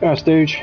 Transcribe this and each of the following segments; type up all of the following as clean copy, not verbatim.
Alright, Stooge.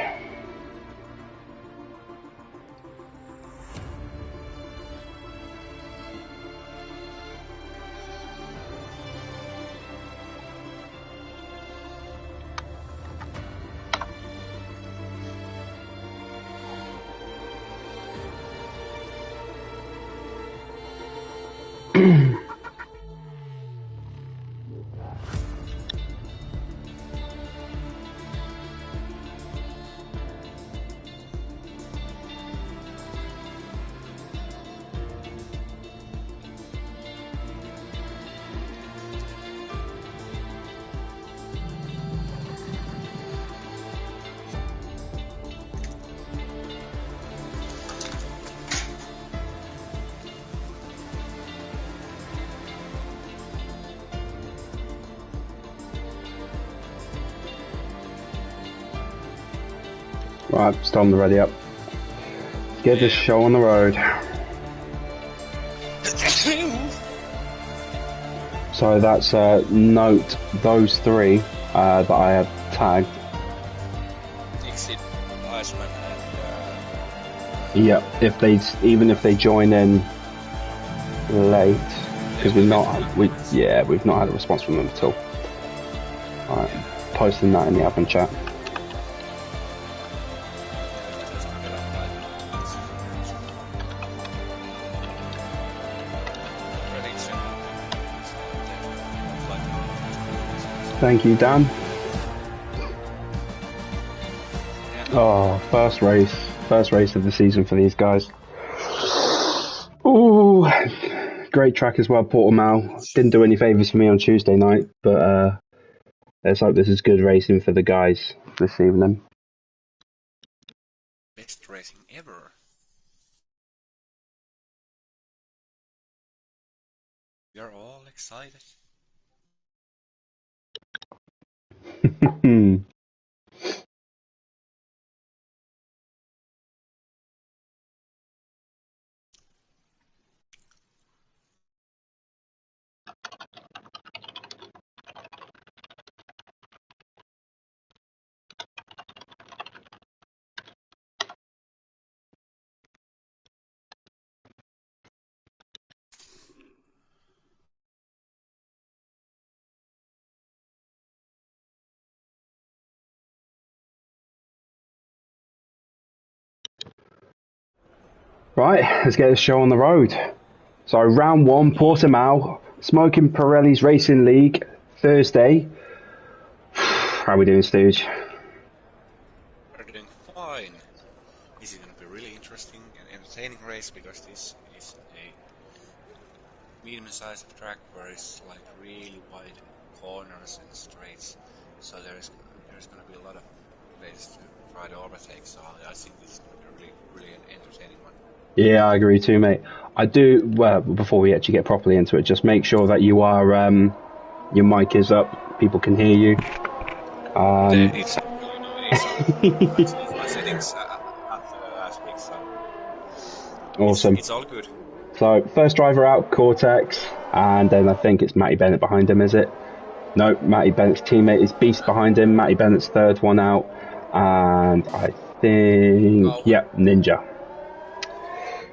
Right, it's time to ready up. Get this show on the road. So that's note those three that I have tagged. Exit Iceman and yeah, even if they join in late, because we've not had a response from them at all. Alright, posting that in the admin chat. Thank you, Dan. Oh, first race of the season for these guys. Ooh, great track as well, Portimao. Didn't do any favours for me on Tuesday night, but let's hope this is good racing for the guys this evening. Best racing ever. We are all excited. Right, let's get this show on the road. So round one, Portimao, Smoking Pirelli's Racing League, Thursday. How are we doing, Stooge? We're doing fine. This is going to be a really interesting and entertaining race because this is a medium-sized track where it's like really wide corners and straights. So there's going to be a lot of places to try to overtake. So I think this is going to be really an entertaining one. Yeah, I agree too, mate. I do, well, before we actually get properly into it, just make sure that you are, your mic is up, people can hear you. It's my settings after last week, so awesome. It's all good. So, first driver out, Cortex, and then I think it's Matty Bennett behind him, is it? No, Matty Bennett's teammate is Beast behind him, Matty Bennett's third one out, and I think, Ninja.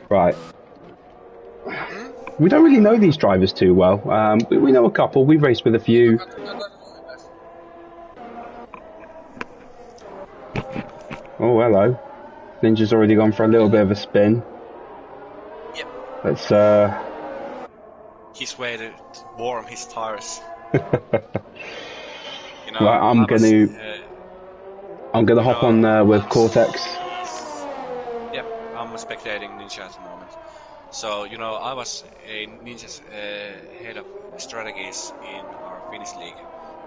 Right. We don't really know these drivers too well. We know a couple. We've raced with a few. Oh, hello. Ninja's already gone for a little bit of a spin. Yep. Let's, He's way to warm his tires. You know, right, I'm gonna hop on with Cortex. Yep, I'm spectating Ninja at the moment. So, you know, I was a Ninja's head of strategies in our Finnish league,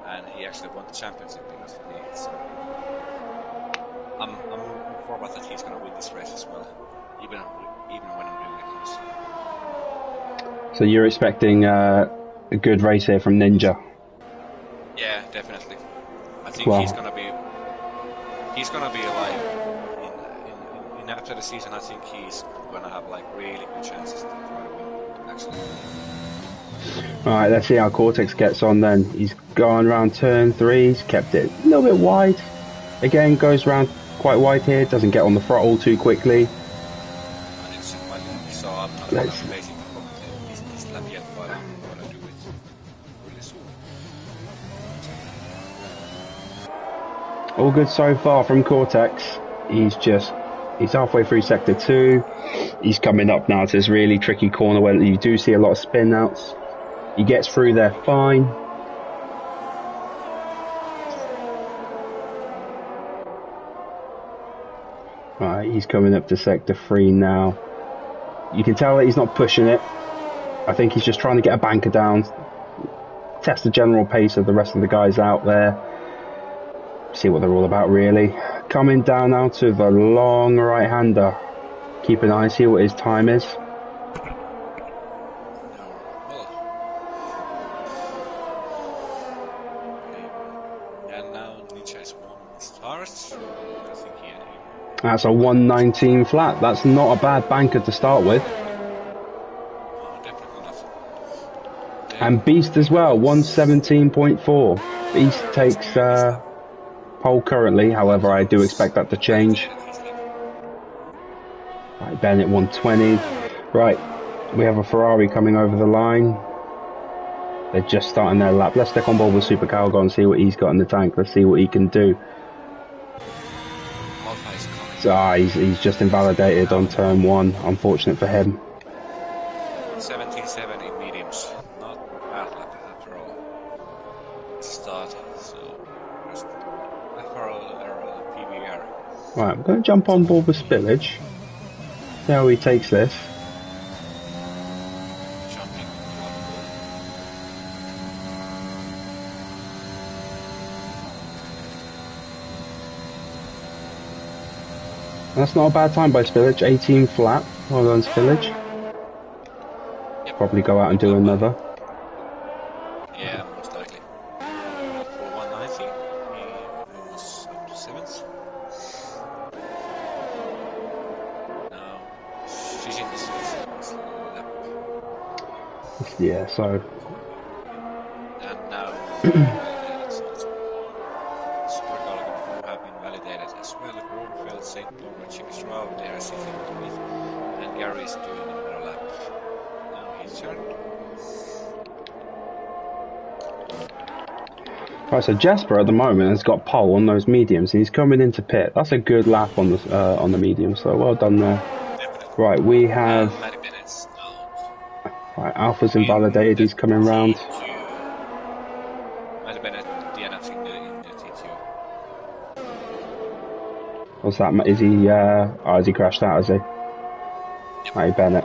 and he actually won the championship because of me. So I'm looking forward that he's gonna win this race as well, even when I'm doing it. So you're expecting a good race here from Ninja? Yeah, definitely. I think he's gonna be like in after the season. I think he's gonna have like really good chances to try to win. Actually. All right, let's see how Cortex gets on then. He's gone around turn 3. He's kept it a little bit wide. Again, goes round quite wide here, doesn't get on the throttle too quickly. And it's quite easy, so I'm not gonna basically comment this lap yet, but I'm gonna do it really soon. All good so far from Cortex. He's halfway through sector 2. He's coming up now to this really tricky corner where you do see a lot of spin outs. He gets through there fine. Right, he's coming up to sector 3 now. You can tell that he's not pushing it. I think he's just trying to get a banker down, test the general pace of the rest of the guys out there, see what they're all about really. Coming down now to the long right-hander. Keep an eye, see what his time is. And now Nietzsche is 1 stars. I think he That's a 119 flat. That's not a bad banker to start with. definitely not. And Beast as well, 117.4. Beast takes pole currently, however I do expect that to change. Right, Bennett 120. Right, we have a Ferrari coming over the line. They're just starting their lap. Let's stick on board with Super Calgon and see what he's got in the tank. Let's see what he can do. He's just invalidated on turn 1. Unfortunate for him. 17.7 in mediums. Not bad lap after all. Start, so just FRL error PBR. Right, I'm going to jump on board with Spillage. See how he takes this. Jumping. That's not a bad time by Spillage, 18 flat. Well done, Spillage. Yep. Probably go out and do another. Yeah, most likely. For 190, he was up to 7th. Now, she's in this lap. Yeah, so... And now, Super Calgon who have been validated as well. Grunfeld, St. Lawrence, Jimmy Stroud, they are sitting underneath. And Gary is doing another lap. Now his turn. Right, so Jasper at the moment has got pole on those mediums and he's coming into pit. That's a good lap on the medium, so well done there. Definitely. Right, we have... Matty Bennett's now. Right, Alpha's invalidated, he's coming round. Matty Bennett DNF's in the T2. What's that? Is he, has he crashed out, has he? Yep. Matty Bennett.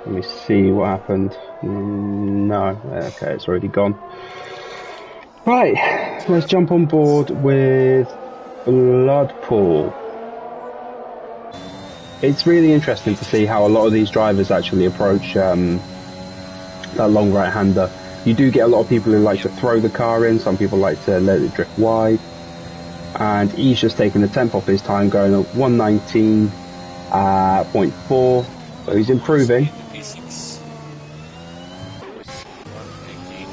Let me see what happened. No, okay, it's already gone. Right, let's jump on board with Bloodpool. It's really interesting to see how a lot of these drivers actually approach that long right-hander. You do get a lot of people who like to throw the car in, some people like to let it drift wide. And he's just taking the temp off his time, going at 119.4, so he's improving. P6 with 118.8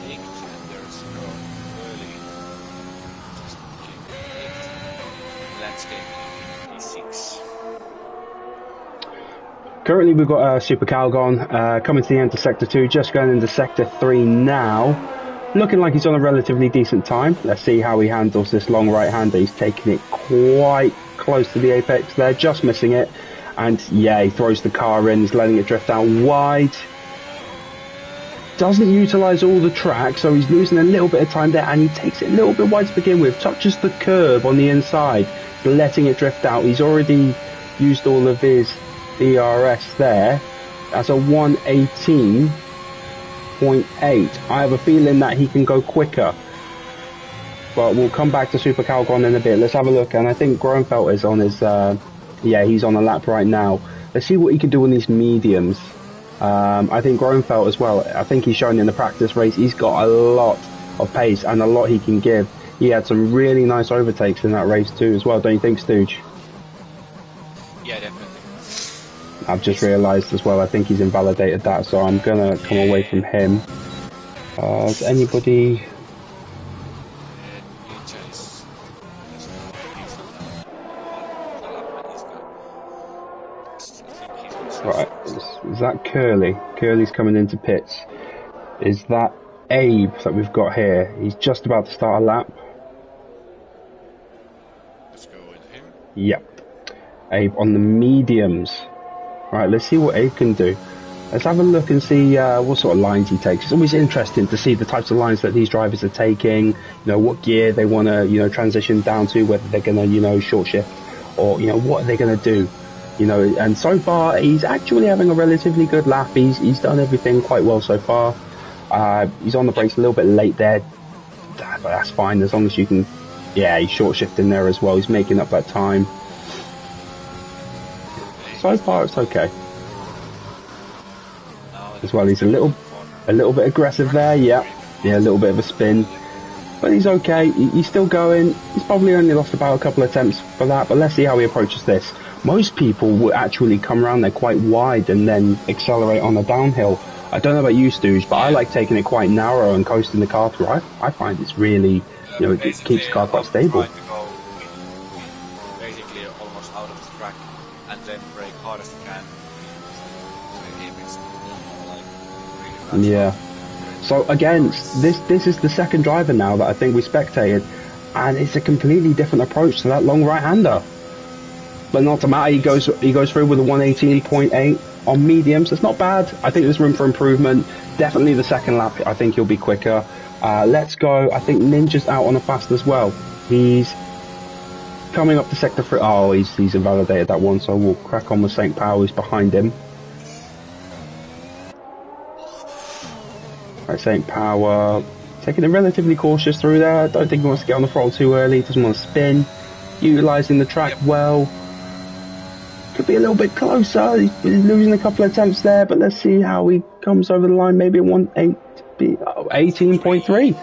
and there's no early landscape in P6. Currently we've got Super Calgon coming to the end of Sector 2, just going into Sector 3 now. Looking like he's on a relatively decent time. Let's see how he handles this long right-hander. He's taking it quite close to the apex there, just missing it. And yeah, he throws the car in, he's letting it drift out wide. Doesn't utilise all the track, so he's losing a little bit of time there, and he takes it a little bit wide to begin with. Touches the curb on the inside, letting it drift out. He's already used all of his DRS there. That's a 118.8. I have a feeling that he can go quicker. But we'll come back to Super Calgon in a bit. Let's have a look, and I think Grunfeld is on his... yeah, he's on a lap right now. Let's see what he can do on these mediums. I think Grunfeld as well, I think he's shown in the practice race, he's got a lot of pace and a lot he can give. He had some really nice overtakes in that race too as well, don't you think, Stooge? Yeah, definitely. I've just realised as well, I think he's invalidated that, so I'm going to come away from him. Does anybody... Right, is that Curly? Curly's coming into pits. Is that Abe that we've got here? He's just about to start a lap. Let's go with him. Yep. Abe on the mediums. Right, let's see what Abe can do. Let's have a look and see what sort of lines he takes. It's always interesting to see the types of lines that these drivers are taking, you know, what gear they want to, you know, transition down to, whether they're going to, you know, short shift or, you know, what are they going to do, you know. And so far, he's actually having a relatively good lap. He's done everything quite well so far. He's on the brakes a little bit late there, but that's fine as long as you can, yeah, he's short shifting there as well. He's making up that time. So far, it's okay. As well, he's a little bit aggressive there, yeah, a little bit of a spin, but he's okay. He's still going. He's probably only lost about a couple of attempts for that, but let's see how he approaches this. Most people would actually come around there quite wide and then accelerate on a downhill. I don't know about you, Stooge, but I like taking it quite narrow and coasting the car through. I find it's really, you know, it keeps the car quite stable. Basically almost out of the track and then brake hard as you can. Yeah. So again, this is the second driver now that I think we spectated, and it's a completely different approach to that long right-hander. But not to matter, he goes through with a 118.8 on mediums. It's not bad. I think there's room for improvement. Definitely the second lap, I think he'll be quicker. Let's go. I think Ninja's out on a fast as well. He's coming up to sector 3. Oh, he's invalidated that one, so we'll crack on with St. Power, who's behind him. Right, St. Power taking it relatively cautious through there. I don't think he wants to get on the throttle too early. Doesn't want to spin. Utilising the track well. Could be a little bit closer. He's losing a couple of attempts there, but let's see how he comes over the line. Maybe a 18.3.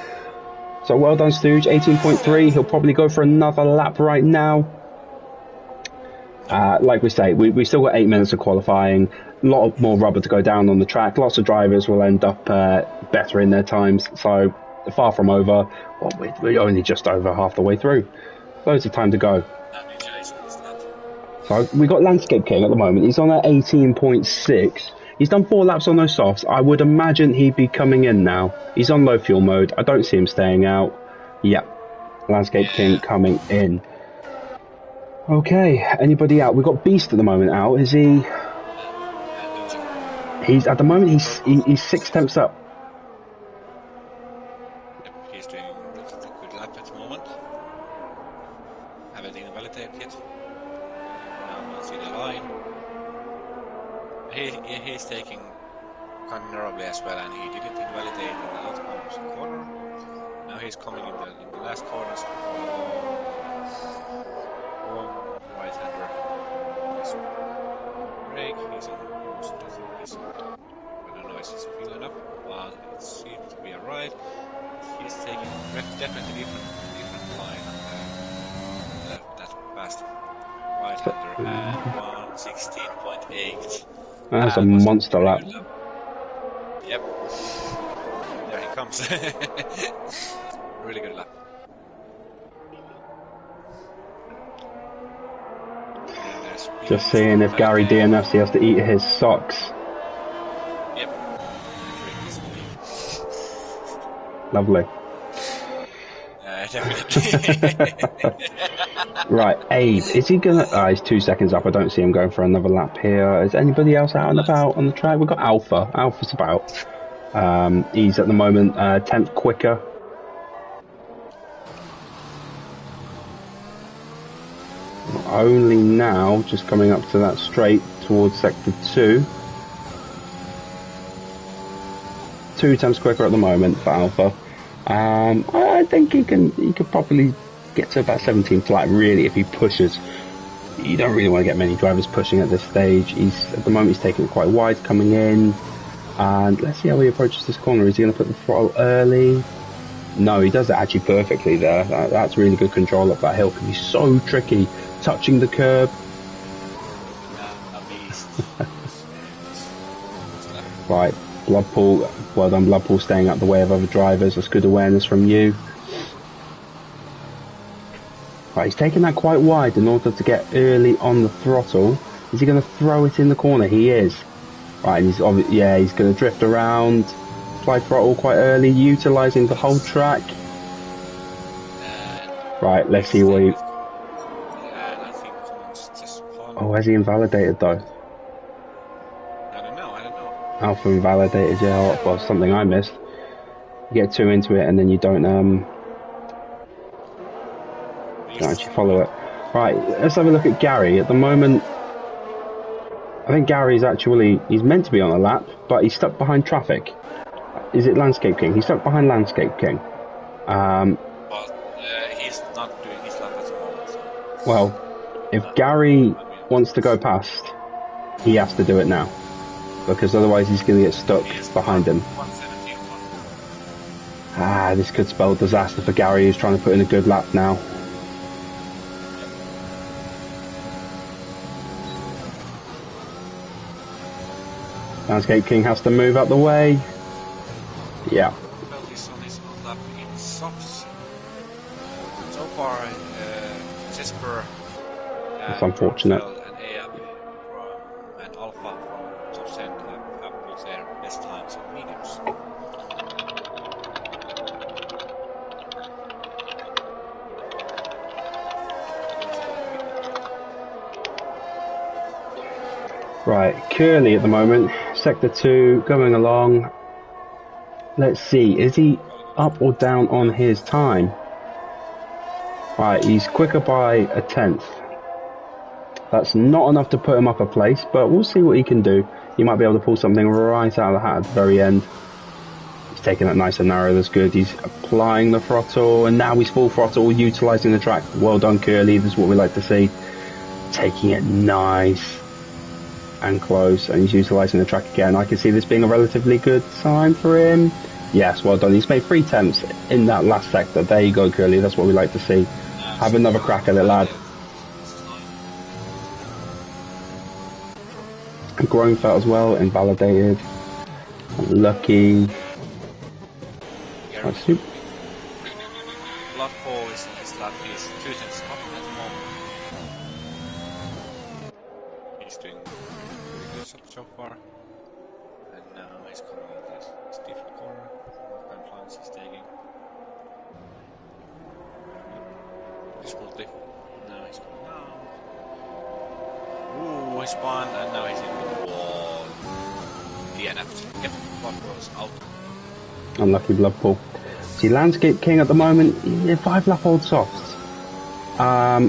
So well done, Stooge. 18.3. He'll probably go for another lap right now. Like we say, we still got 8 minutes of qualifying. A lot more rubber to go down on the track. Lots of drivers will end up better in their times. So far from over. Well, we're only just over half the way through. Loads of time to go. So we got Landscape King at the moment. He's on at 18.6. He's done 4 laps on those softs. I would imagine he'd be coming in now. He's on low fuel mode. I don't see him staying out. Yep. Landscape King coming in. Okay, anybody out? We've got Beast at the moment out. Is he? He's at the moment. He's 6 attempts up. Yep, he's doing a good lap at the moment. Haven't invalidated yet. Now we'll see the line. He's taking considerably as well, and he didn't invalidate in the outcomes corner. Now he's coming in the last corners. Right-hander. Brake. He's in most of this. When the noise is filling up, but it seems to be alright. He's taking definitely different line that fast right-hander and 116.8. That's a monster lap. Yep. There he comes. Really good lap. Just seeing if Gary DNFs, he has to eat his socks. Yep. Lovely. Definitely. Right, Abe, is he gonna... he's 2 seconds up. I don't see him going for another lap here. Is anybody else out and about on the track? We've got Alpha. Alpha's about. He's at the moment 10th quicker. Only now, just coming up to that straight towards sector 2. 2 attempts quicker at the moment for Alpha. I think he could probably get to about 17 flat really if he pushes. You don't really want to get many drivers pushing at this stage. At the moment he's taking it quite wide coming in, and let's see how he approaches this corner. Is he going to put the throttle early? No, he does it actually perfectly there. That's really good control up that hill. Can be so tricky touching the curb. Right, Bloodpool, well done Bloodpool, staying out the way of other drivers. That's good awareness from you. Right, he's taking that quite wide in order to get early on the throttle. Is he going to throw it in the corner? He is. Right, and he's going to drift around, apply throttle quite early, utilising the whole track. Right, let's see what he... And I think Collins just spun. Oh, has he invalidated though? I don't know. Alpha invalidated, yeah, well, something I missed. You get too into it and then you don't actually follow it. Right, let's have a look at Gary. At the moment, I think Gary's he's meant to be on a lap, but he's stuck behind traffic. Is it Landscape King? He's stuck behind Landscape King. He's not doing his lap at the moment. So. Well, if Gary wants to go past, he has to do it now. Because otherwise he's going to get stuck behind him. This could spell disaster for Gary, who's trying to put in a good lap now. Landscape King has to move out the way. Yeah. Well, he's on his own lap in softs. So far, Jesper, That's unfortunate. and AM and Alpha from top 10 have put their best times on mediums. Right, Curly at the moment, Sector 2, going along. Let's see, is he up or down on his time? Right, he's quicker by a tenth. That's not enough to put him up a place, but we'll see what he can do. He might be able to pull something right out of the hat at the very end. He's taking it nice and narrow, that's good. He's applying the throttle, and now he's full throttle, utilising the track. Well done, Curly, this is what we like to see. Taking it nice and close, and he's utilising the track again. I can see this being a relatively good time for him. Yes, well done. He's made 3 attempts in that last sector. There you go, Curly. That's what we like to see. Have another crack at it, lad. Groenfeld as well, invalidated. Lucky. Blood 4 is on his lap. He's 2 tenths up at the moment. He's doing pretty good so far. And now he's coming in this different corner. What kind of lines he's taking? This multi. Now he's coming down. Ooh, he spun and now he's in the wall. DNF'd. Yep, blood goes out. Unlucky blood pool. See, Landscape King at the moment, 5 lap old softs. I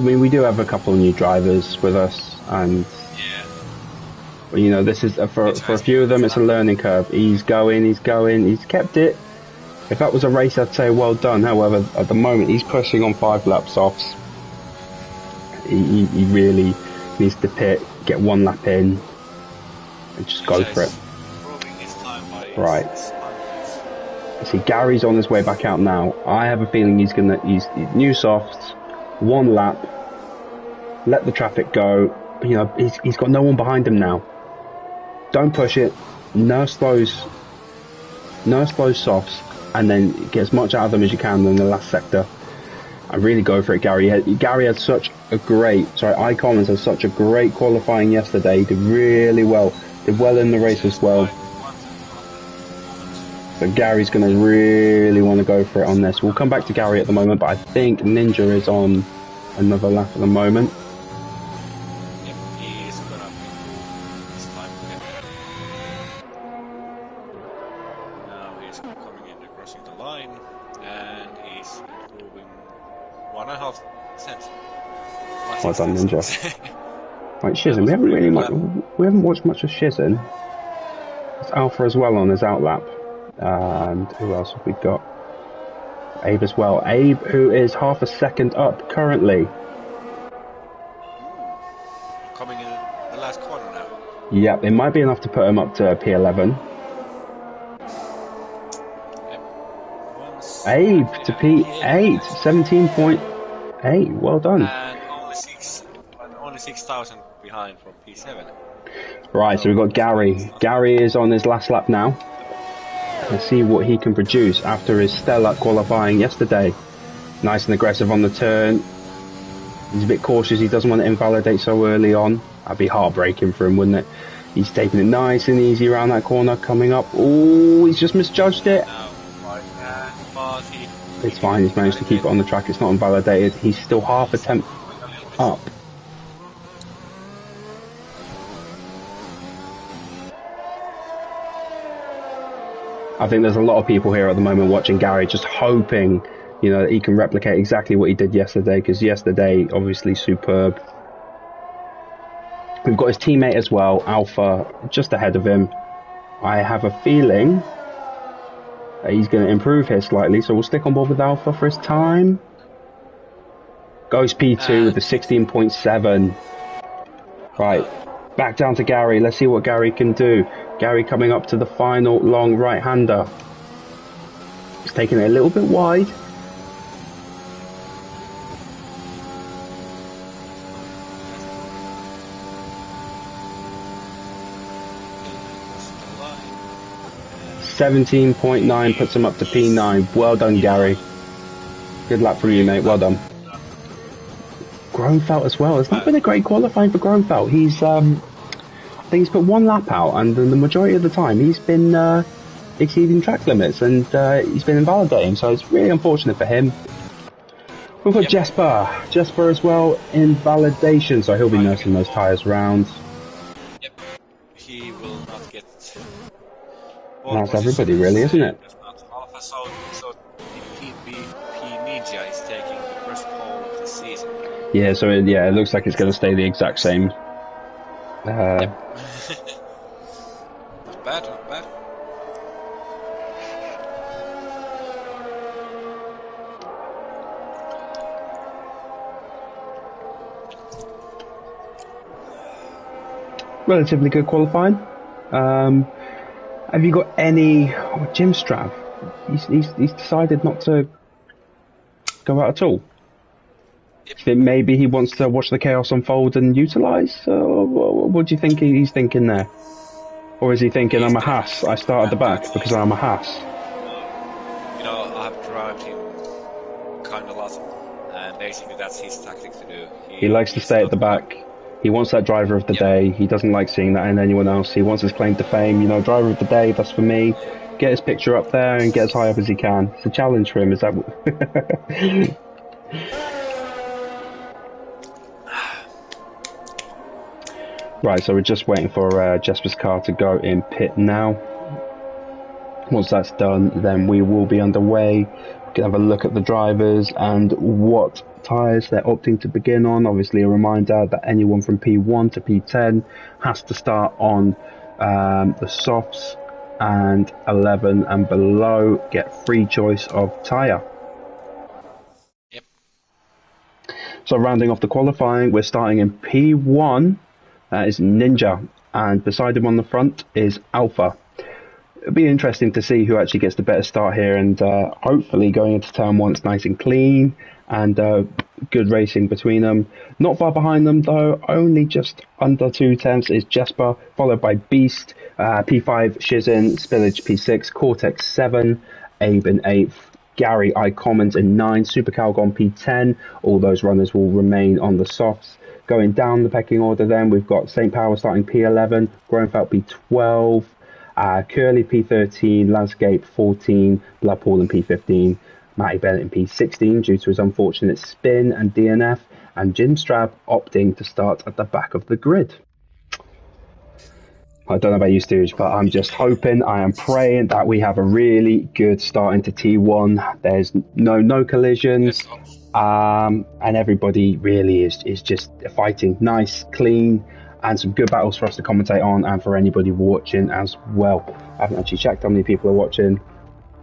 mean, we do have a couple of new drivers with us, and you know, this is for a few of them, it's a learning curve. He's going, he's kept it. If that was a race, I'd say well done. However, at the moment, he's pushing on 5 lap softs. He really needs to pit, get 1 lap in, and just go for it. Right. See, Gary's on his way back out now. I have a feeling he's new softs, 1 lap, let the traffic go. You know, he's got no one behind him now. Don't push it. Nurse those softs, and then get as much out of them as you can in the last sector. And really go for it, Gary. Gary had Collins had such a great qualifying yesterday. He did really well. Did well in the race as well. So Gary's going to really want to go for it on this. We'll come back to Gary at the moment, but I think Ninja is on another lap at the moment. Yep, he is going to be this time again. Now he's coming in and crossing the line, and he's improving 1.5 cents. Well done, Ninja. Right, Shizen, we haven't watched much of Shizen. It's Alpha as well on his outlap. And who else have we got? Abe as well. Abe, who is half a second up currently. Coming in the last corner now. Yep, it might be enough to put him up to P11. Yep. Abe to P8, 17.8. Well done. And only 6,000 behind from P7. Right, so we've got Gary. Gary is on his last lap now. Let's see what he can produce after his stellar qualifying yesterday. Nice and aggressive on the turn. He's a bit cautious, he doesn't want to invalidate so early on. That'd be heartbreaking for him, wouldn't it? He's taking it nice and easy around that corner, coming up. Oh, he's just misjudged it. Now, but It's he fine, didn't he's managed to keep invalidate it on it. the track. It's not invalidated. He's still half a He's tenth going a little bit up. I think there's a lot of people here at the moment watching Gary, just hoping, that he can replicate exactly what he did yesterday, because yesterday, obviously superb. We've got his teammate as well, Alpha, just ahead of him. I have a feeling that he's going to improve here slightly, so we'll stick on board with Alpha for his time. Goes P2 with the 16.7. Right, back down to Gary. Let's see what Gary can do. Gary coming up to the final long right-hander. He's taking it a little bit wide. .9 puts him up to P9. Well done, Gary. Good luck from you, mate. Well done. Groenfeld as well. It's not been a great qualifying for Groenfeld. He's, I think he's put one lap out, and the majority of the time he's been exceeding track limits, and he's been invalidating. So it's really unfortunate for him. We've got Jesper as well, invalidation. So he'll be nursing those tyres round. Yep, he will not get. That's everybody, really, isn't it? Alpha, so P Ninja is taking the first pole of the season. Yeah, so it looks like it's going to stay the exact same. Yep. Not bad, not bad. Relatively good qualifying. Have you got any Jim Strav? He's decided not to go out at all. Yep. Do you think maybe he wants to watch the chaos unfold and utilise? What do you think he's thinking there? Or is he thinking, I'm a Haas, I start at the back because I'm a Haas? I've driven him kind of a lot, and basically that's his tactic to do. He likes to stay at the back. He wants that driver of the day. He doesn't like seeing that in anyone else. He wants his claim to fame. Driver of the day, that's for me. Get his picture up there and get as high up as he can. It's a challenge for him, is that... Right, so we're just waiting for Jesper's car to go in pit now. Once that's done, then we will be underway. We can have a look at the drivers and what tyres they're opting to begin on. Obviously, a reminder that anyone from P1 to P10 has to start on the softs, and 11 and below get free choice of tyre. Yep. So rounding off the qualifying, we're starting in P1. That is Ninja, and beside him on the front is Alpha. It'll be interesting to see who actually gets the better start here, and hopefully going into turn one it's nice and clean and good racing between them. Not far behind them though, only just under 2/10 is Jesper, followed by Beast, P5 Shizin, Spillage P6, Cortex 7, Abe in 8th, Gary iCommons in 9, Super Calgon P10. All those runners will remain on the softs. Going down the pecking order then, we've got St. Power starting P11, Groenfeld P12, Curly P13, Landscape 14, Bloodpool in P15, Matty Bennett in P16 due to his unfortunate spin and DNF, and Jim Strab opting to start at the back of the grid. I don't know about you, Stooge, but I'm just hoping, I am praying that we have a really good start into T1. There's no collisions, and everybody really is just fighting nice, clean, and some good battles for us to commentate on, and for anybody watching as well. I haven't actually checked how many people are watching,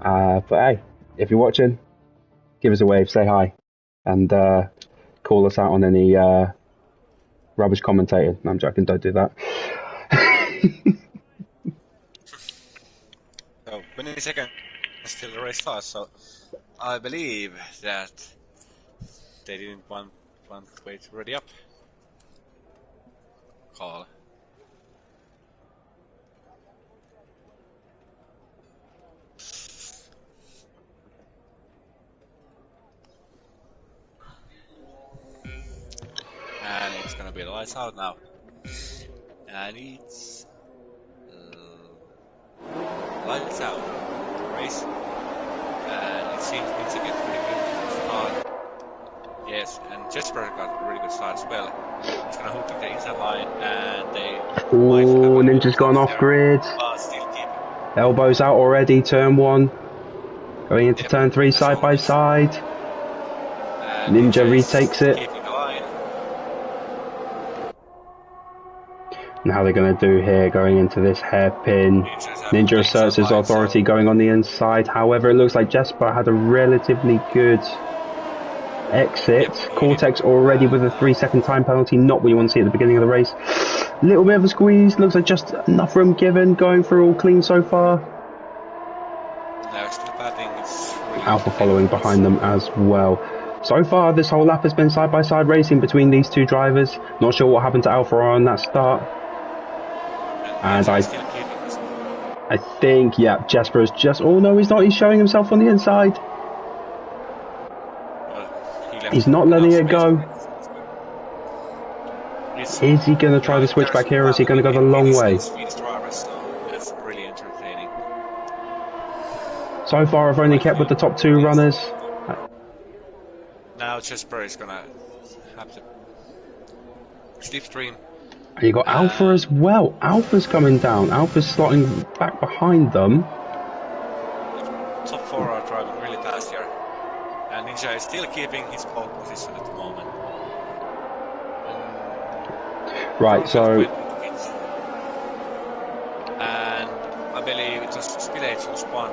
but hey, if you're watching, give us a wave, say hi, and call us out on any rubbish commentating. No, I'm joking, don't do that. So 20 seconds till the race starts, so I believe that they didn't want to wait to ready up. Call. And it's gonna be the lights out now. And it's lights out race, and it seems it's a good pretty good start. Yes, and Jesper got a really good start as well. He's gonna hook up the inside line, and they might have Ooh, a Ninja's gone off grid. but still keeping. Elbows out already, turn 1. Going into Yep, turn 3 as side by always. side. And Ninja is retakes it. keeping the line. And how they're going to do here, going into this hairpin. Ninja asserts his authority going on the inside. However, it looks like Jesper had a relatively good exit. Yep, Cortex already with a 3-second time penalty, not what you want to see at the beginning of the race. Little bit of a squeeze, looks like just enough room given, going through all clean so far. Now still batting, it's really Alpha following behind them as well. So far, this whole lap has been side-by-side racing between these two drivers. Not sure what happened to Alpha on that start. And I think, yeah, Jesper is just... Oh, no, he's not. He's showing himself on the inside. He's not letting it go. Is he going to try the switchback here, or is he going to go the long way? That's really entertaining. So far, I've only kept with the top 2 runners. Now Jesper is going to have to slipstream. And you got Alpha as well. Alpha's coming down. Alpha's slotting back behind them. Top 4 are driving really fast here. And Ninja is still keeping his pole position at the moment. Right, so... And I believe it was Spillage who spun.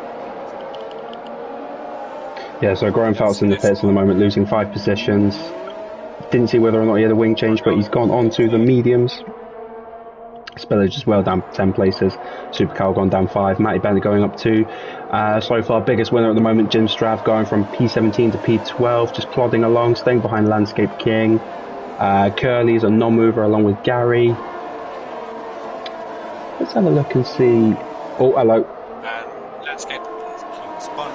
Yeah, so Groenfeld's in the pits at the moment, losing 5 positions. Didn't see whether or not he had a wing change, but he's gone on to the mediums. Spillage as well, down 10 places. Supercal gone down 5. Matty Bennett going up 2. So far, biggest winner at the moment, Jim Strav, going from P17 to P12, just plodding along, staying behind Landscape King. Curly's a non-mover along with Gary. Let's have a look and see. Oh, hello. And Landscape King spun.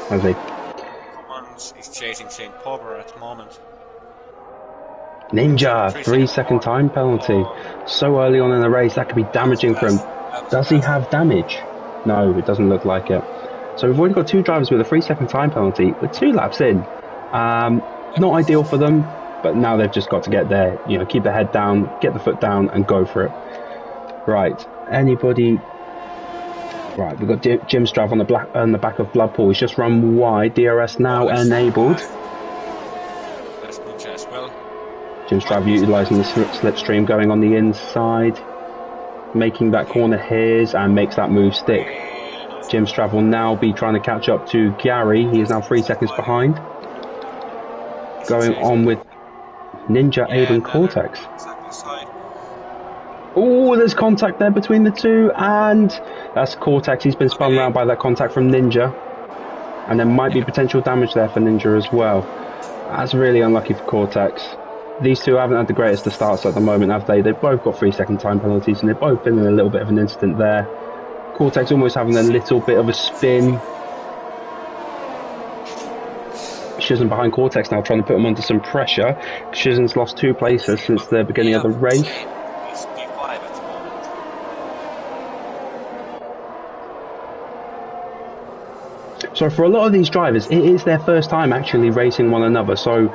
Has he? Commons is chasing St. Popper at the moment. Ninja, 3-second time penalty. So early on in the race, that could be damaging for him. Does he have damage? No, it doesn't look like it. So we've already got 2 drivers with a 3-second time penalty. We're 2 laps in. Not ideal for them, but now they've just got to get there. You know, keep the head down, get the foot down, and go for it. Right. Anybody? Right. We've got Jim Strav on the back of Bloodpool. He's just run wide. DRS now enabled. That's Ninja as well. Jim Strav utilising the slipstream, going on the inside, making that corner his, and makes that move stick. Jim Strav will now be trying to catch up to Gary. He is now 3 seconds behind. Going on with Ninja, Abe and Cortex. Oh, there's contact there between the two, and that's Cortex. He's been spun around by that contact from Ninja. And there might be potential damage there for Ninja as well. That's really unlucky for Cortex. These two haven't had the greatest of starts at the moment, have they? They've both got 3-second time penalties, and they've both been in a little bit of an incident there. Cortex almost having a little bit of a spin. Shizen behind Cortex now, trying to put him under some pressure. Shizen's lost 2 places since the beginning of the race. So for a lot of these drivers, it is their first time actually racing one another. So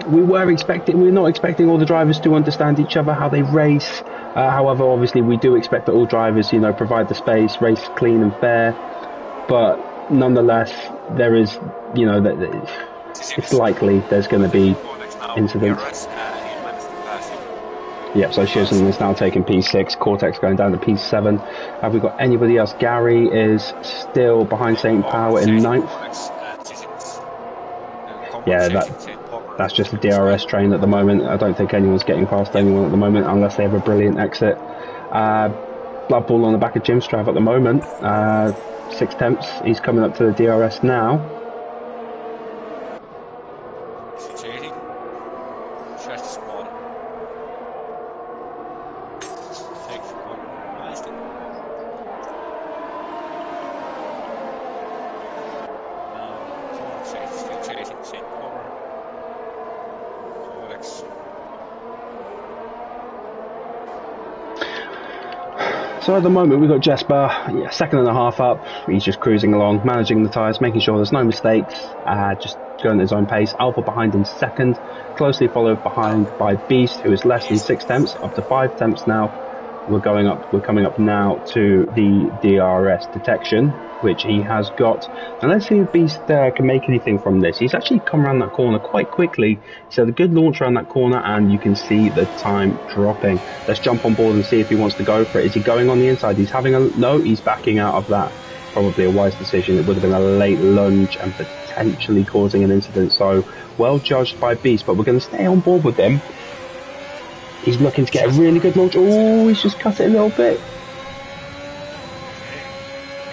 we're not expecting all the drivers to understand each other, how they race. However, obviously we do expect that all drivers, you know, provide the space, race clean and fair. But nonetheless, there is, you know, it's likely there's going to be incidents. Yep, so Shizen is now taking P6, Cortex going down to P7. Have we got anybody else? Gary is still behind St. Power in 9th. Yeah, that's just a DRS train at the moment. I don't think anyone's getting past anyone at the moment unless they have a brilliant exit. Blood Ball on the back of Jim Strav at the moment. 6 tenths. He's coming up to the DRS now. So at the moment we've got Jesper, yeah, second and a half up. He's just cruising along, managing the tyres, making sure there's no mistakes, just going at his own pace. Alpha behind him second, closely followed behind by Beast, who is less than 6 tenths, up to 5 tenths now. We're coming up now to the DRS detection, which he has got. And let's see if Beast can make anything from this. He's actually come around that corner quite quickly. He's had a good launch around that corner, and you can see the time dropping. Let's jump on board and see if he wants to go for it. Is he going on the inside? He's having a... No, he's backing out of that. Probably a wise decision. It would have been a late lunge and potentially causing an incident. So, well judged by Beast, but we're going to stay on board with him. He's looking to get a really good launch. Oh, he's just cut it a little bit.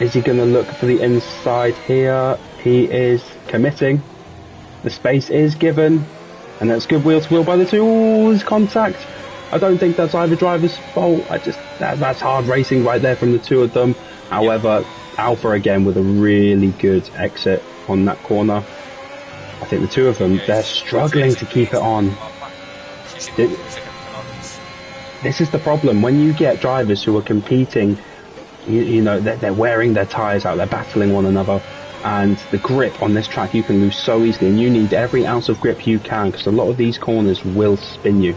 Is he going to look for the inside here? He is committing. The space is given. And that's good wheel to wheel by the two. Oh, his contact. I don't think that's either driver's fault. That's hard racing right there from the two of them. However, Alpha again with a really good exit on that corner. I think the two of them, they're struggling to keep it on. This is the problem. When you get drivers who are competing, you know, they're wearing their tyres out, they're battling one another, and the grip on this track you can lose so easily, and you need every ounce of grip you can, because a lot of these corners will spin you.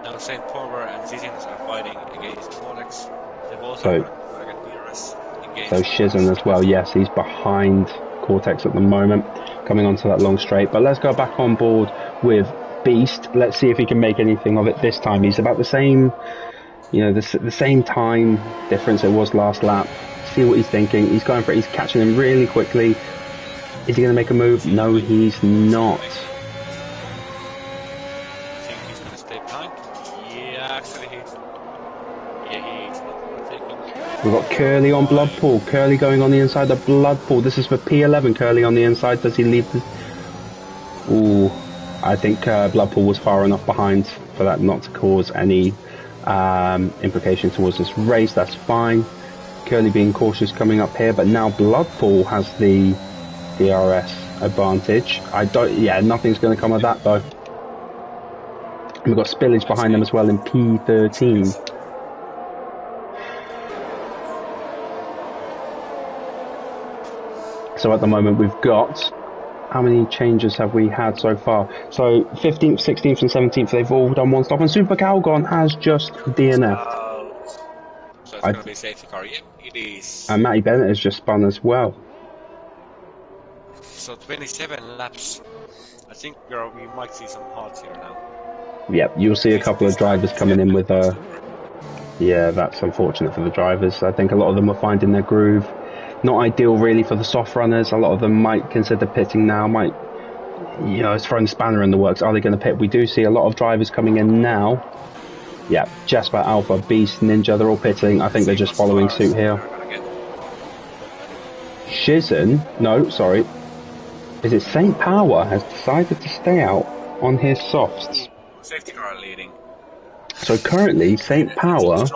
Now St. Power and Zizins are fighting against Vortex. They've also got DRS against so Shizen as well, yes, he's behind Cortex at the moment, coming onto that long straight. But let's go back on board with Beast. Let's see if he can make anything of it this time. He's about the same, you know, the same time difference it was last lap. See what he's thinking. He's going for it. He's catching him really quickly. Is he going to make a move? No, he's not. I think he's going to stay behind. Yeah, actually he's taking. We've got Curly on Bloodpool. Curly going on the inside of Bloodpool. This is for P11. Curly on the inside. Does he leave the... Ooh, I think Bloodpool was far enough behind for that not to cause any implication towards this race. That's fine. Curly being cautious coming up here, but now Bloodpool has the DRS advantage. Nothing's going to come of that though. And we've got Spillage behind them as well in P13. So at the moment we've got, how many changes have we had so far? So 15th, 16th and 17th, they've all done one stop, and Super Calgon has just DNF'd. So it's going to be a safety car. Yep, it is. And Matty Bennett has just spun as well. So 27 laps. I think we might see some hearts here now. Yep, you'll see a couple of drivers coming in with yeah, that's unfortunate for the drivers. I think a lot of them are finding their groove. Not ideal really for the soft runners. A lot of them might consider pitting now, it's throwing a spanner in the works. Are they going to pit? We do see a lot of drivers coming in now. Yeah, Jasper, Alpha, Beast, Ninja, they're all pitting. I think they're just following suit here. Shizen, no, sorry. Is it St. Power has decided to stay out on his softs. Safety car leading. So currently, St. Power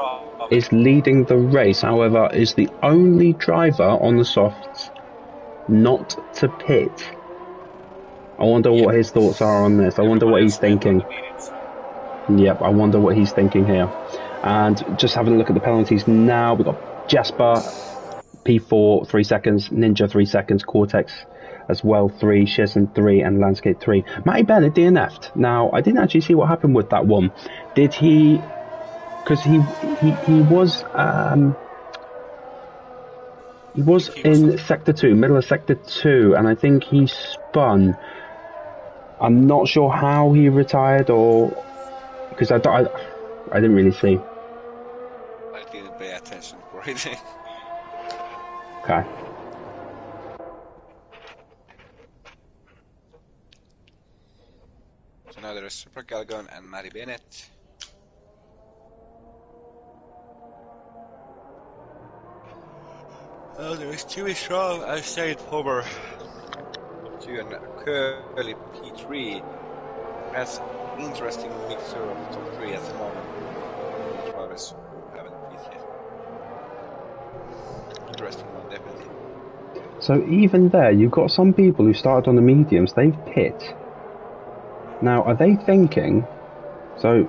is leading the race, however, is the only driver on the softs not to pit. I wonder what his thoughts are on this. I wonder what he's thinking. Yep, I wonder what he's thinking here. And just having a look at the penalties now, we've got Jasper, P4, 3 seconds, Ninja, 3 seconds, Cortex as well, 3, Shizen, 3, and Landscape, 3. Matty Bennett DNF'd. Now, I didn't actually see what happened with that one. Did he... Because he was in Sector 2, middle of Sector 2, and I think he spun. I'm not sure how he retired, or... Because I didn't really see. I didn't pay attention for it. Okay. So now there is Super Galgon and Matty Bennett. Oh, there is Chewy Strong and Saint Hover. Up to and Curly P3. That's an interesting mixture of the top 3 at the moment. The drivers who haven't pit yet. Interesting one, definitely. So even there, you've got some people who started on the mediums, they've pit. Now, are they thinking... So,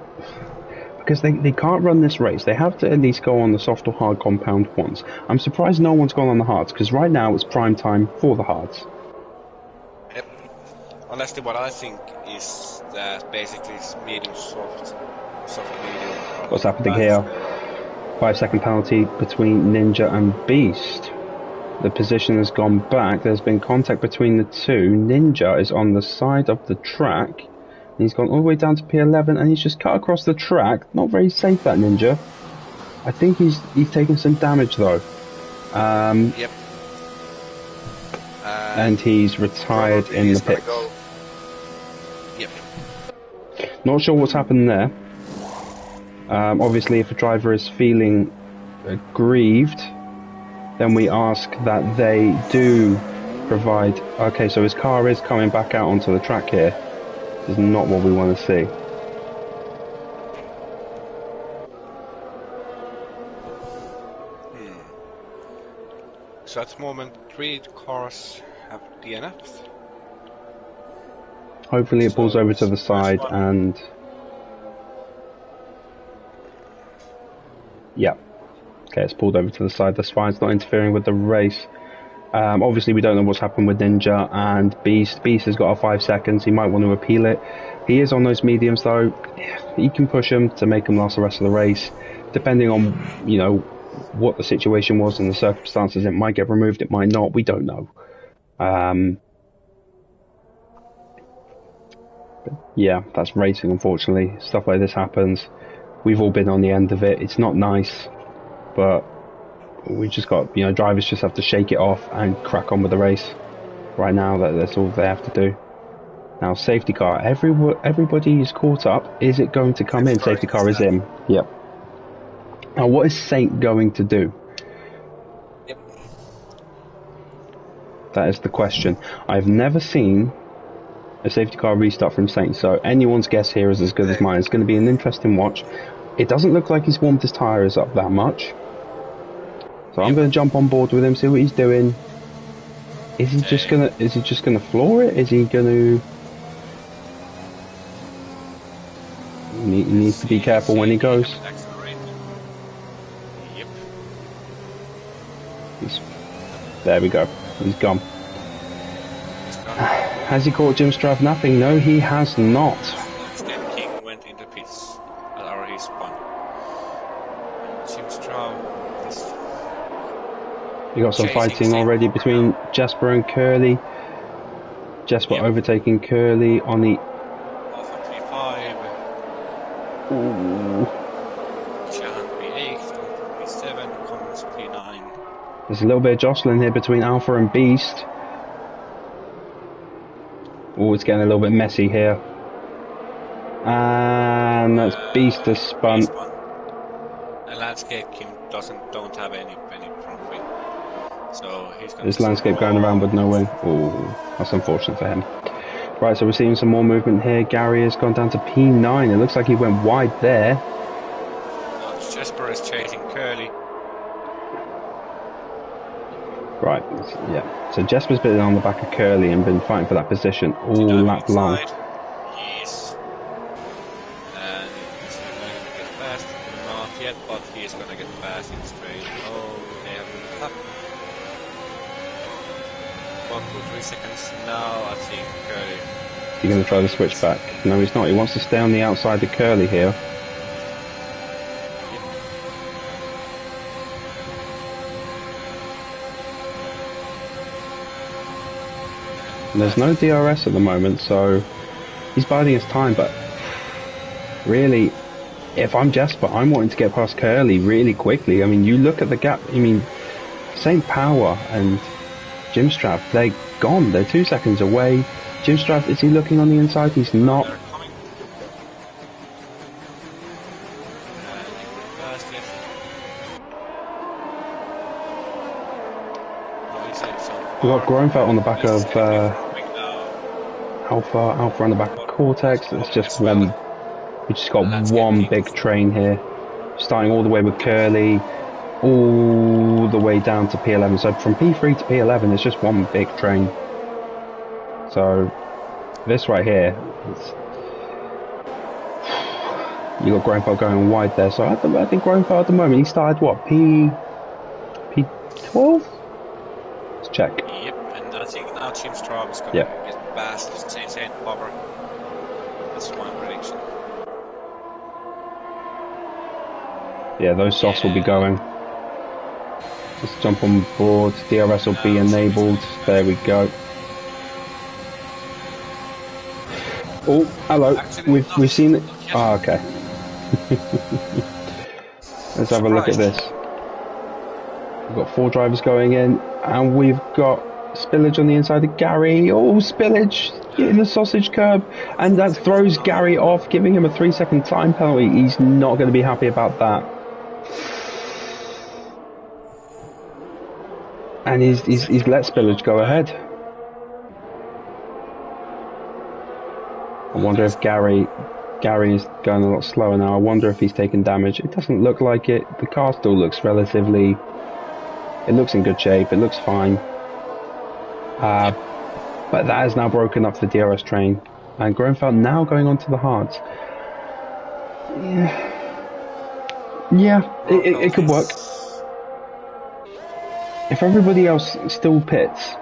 because they can't run this race. They have to at least go on the soft or hard compound once. I'm surprised no one's gone on the hards, because right now it's prime time for the hards. Yep. Honestly, what I think is that basically it's medium soft medium. What's happening here? 5-second penalty between Ninja and Beast. The position has gone back. There's been contact between the two. Ninja is on the side of the track. He's gone all the way down to P11 and he's just cut across the track. Not very safe, that Ninja. I think he's taken some damage though. Yep. And he's retired in the pits. Yep. Not sure what's happened there. Obviously, if a driver is feeling aggrieved, then we ask that they do provide... Okay, so his car is coming back out onto the track here. This is not what we want to see. So at the moment, 3 cars have DNF'd. Hopefully it pulls over to the side and... Yeah. Okay, it's pulled over to the side, that's fine, it's not interfering with the race. Obviously we don't know what's happened with Ninja and Beast. Beast has got 5 seconds, he might want to appeal it. He is on those mediums though, he can push him to make him last the rest of the race. Depending on, you know, what the situation was and the circumstances, it might get removed, it might not, we don't know. Yeah, that's racing unfortunately, stuff like this happens. We've all been on the end of it, it's not nice. But we just got, you know, drivers just have to shake it off and crack on with the race. Right now, that's all they have to do. Now, safety car. Everybody is caught up. Is it going to come in? Safety car is in. Yep. Now, what is Saint going to do? Yep. That is the question. I've never seen a safety car restart from Saint, so anyone's guess here is as good as mine. It's going to be an interesting watch. It doesn't look like he's warmed his tyres up that much. So I'm going to jump on board with him, see what he's doing. Is he just gonna floor it? Is he gonna... He needs to be careful when he goes. Yep. There we go. He's gone. Has he caught Jim Strav napping? No, he has not. King went into pits. Or he spun. Jim Strav is... You got some fighting already between Jasper and Curly. Jasper overtaking Curly on the... Ooh. Shahan P8, P7, Commons P9. There's a little bit of jostling here between Alpha and Beast. Oh, it's getting a little bit messy here. And that's Beast has spun. And Landscape King don't have any front wing. So he's going This Landscape going around with no wing. Oh, that's unfortunate for him. Right, so we're seeing some more movement here. Gary has gone down to P9. It looks like he went wide there. Jasper is chasing Curly. Right, yeah. So Jasper's been on the back of Curly and been fighting for that position all lap long. Yes. And he's going to get past. Not yet, but he is going to get past in straight. Oh, they have a lap. 1.3 seconds now, I think Curly. He's going to try the switch back. No, he's not. He wants to stay on the outside of Curly here. And there's no DRS at the moment, so he's biding his time, but really, if I'm Jasper, I'm wanting to get past Curly really quickly. I mean, you look at the gap, I mean, St. Power and Jim Strav, they're gone. They're 2 seconds away. Jim Strav, is he looking on the inside? He's not. We've got Groenfeld on the back of Alpha on the back of Cortex. It's just one. We just got one big train here, starting all the way with Curly, all the way down to P11. So from P3 to P11, it's just one big train. So this right here, You got Grunfeld going wide there, so I think Grunfeld at the moment, he started what, P12? Let's check. Yep, and I think now Jim Straub is going to get past Saint Power. That's my prediction. Yeah, those softs will be going. Just jump on board, DRS will be enabled. There we go. Oh, hello. Actually, We've seen it. Ah, okay. Let's have a look at this. We've got 4 drivers going in, and we've got Spillage on the inside of Gary. Oh, Spillage hitting the sausage curb, and that throws Gary off, giving him a 3-second time penalty. He's not going to be happy about that. And he's let Spillage go ahead. I wonder if Gary's going a lot slower now. I wonder if he's taken damage. It doesn't look like it. The car still looks relatively... It looks in good shape. It looks fine. But that has now broken up the DRS train. And Grunfeld now going on to the hards. Yeah, it could work. If everybody else still pits,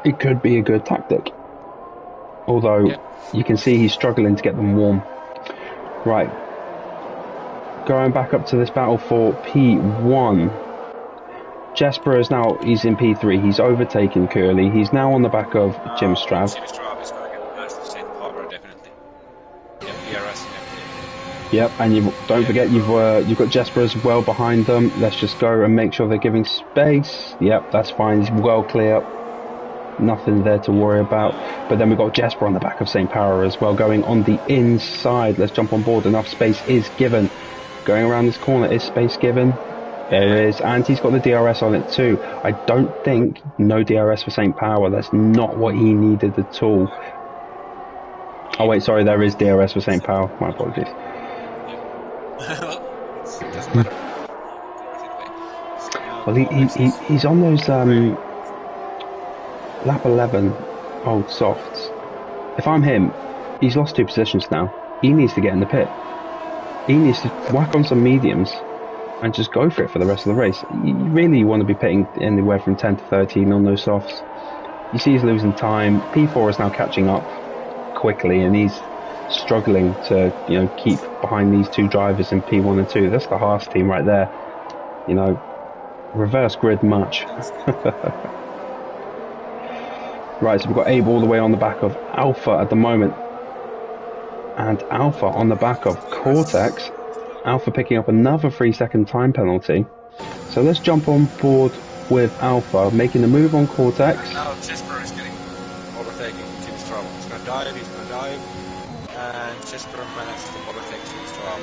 it could be a good tactic. Although, you can see he's struggling to get them warm. Right. Going back up to this battle for P1. Jesper is now, he's in P3. He's overtaken Curly. He's now on the back of Jim Straub. Jim Straub is going to get past Saint Power, definitely. DRS and everything. Yep, and don't forget you've got Jesper as well behind them. Let's just go and make sure they're giving space. Yep, that's fine. He's well clear. Nothing there to worry about. But then we've got Jesper on the back of St. Power as well, going on the inside. Let's jump on board. Enough space is given. Going around this corner, is space given? There is, and he's got the DRS on it too. I don't think no DRS for St. Power. That's not what he needed at all. Oh wait, sorry, there is DRS for St. Power. My apologies. Well, he's on those lap 11 old softs. If I'm him, he's lost 2 positions now. He needs to get in the pit. He needs to whack on some mediums and just go for it for the rest of the race. You really want to be pitting anywhere from 10 to 13 on those softs. You see he's losing time. P4 is now catching up quickly, and he's struggling to keep behind these 2 drivers in P1 and 2. That's the Haas team right there. Reverse grid much. Right, so we've got Abe all the way on the back of Alpha at the moment. And Alpha on the back of Cortex. Alpha picking up another 3-second time penalty. So let's jump on board with Alpha, making a move on Cortex. And now Jesper is getting overtaking Jim Straub. He's going to dive, and Jesper managed to overtake Jim Straub.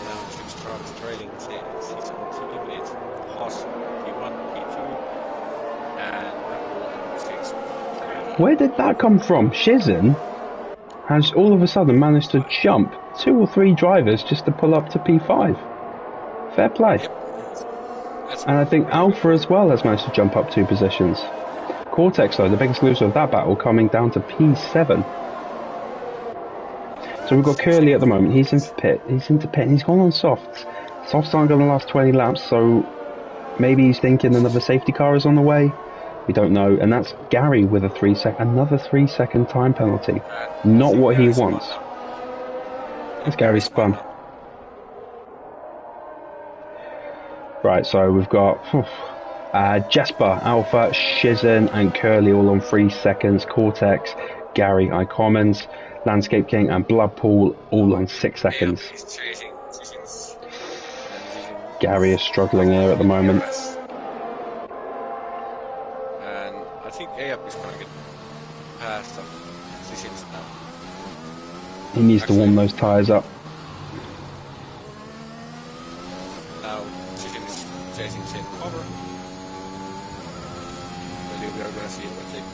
Now Jim Straub is trailing his teammate Haas P1, P2, and Red Bull and Mercedes. Where did that come from? Shizen has all of a sudden managed to jump 2 or 3 drivers just to pull up to P5. Fair play. Yep. And I think Alpha as well has managed to jump up 2 positions. Cortex though, the biggest loser of that battle, coming down to P7. So we've got Curly at the moment. He's into pit. He's gone on softs. Softs aren't going to last 20 laps, so maybe he's thinking another safety car is on the way. We don't know. And that's Gary with another 3-second time penalty. Not what he wants. That's Gary's spun. Right, so we've got Jesper, Alpha, Shizen and Curly all on 3 seconds. Cortex, Gary, iCommons, Landscape King and Bloodpool all on 6 seconds. Gary is struggling here at the moment. And I think Ayap is going to get past some decisions now. He needs to warm those tyres up. Now Decision is chasing Saint Cover. Maybe we are going to see what they can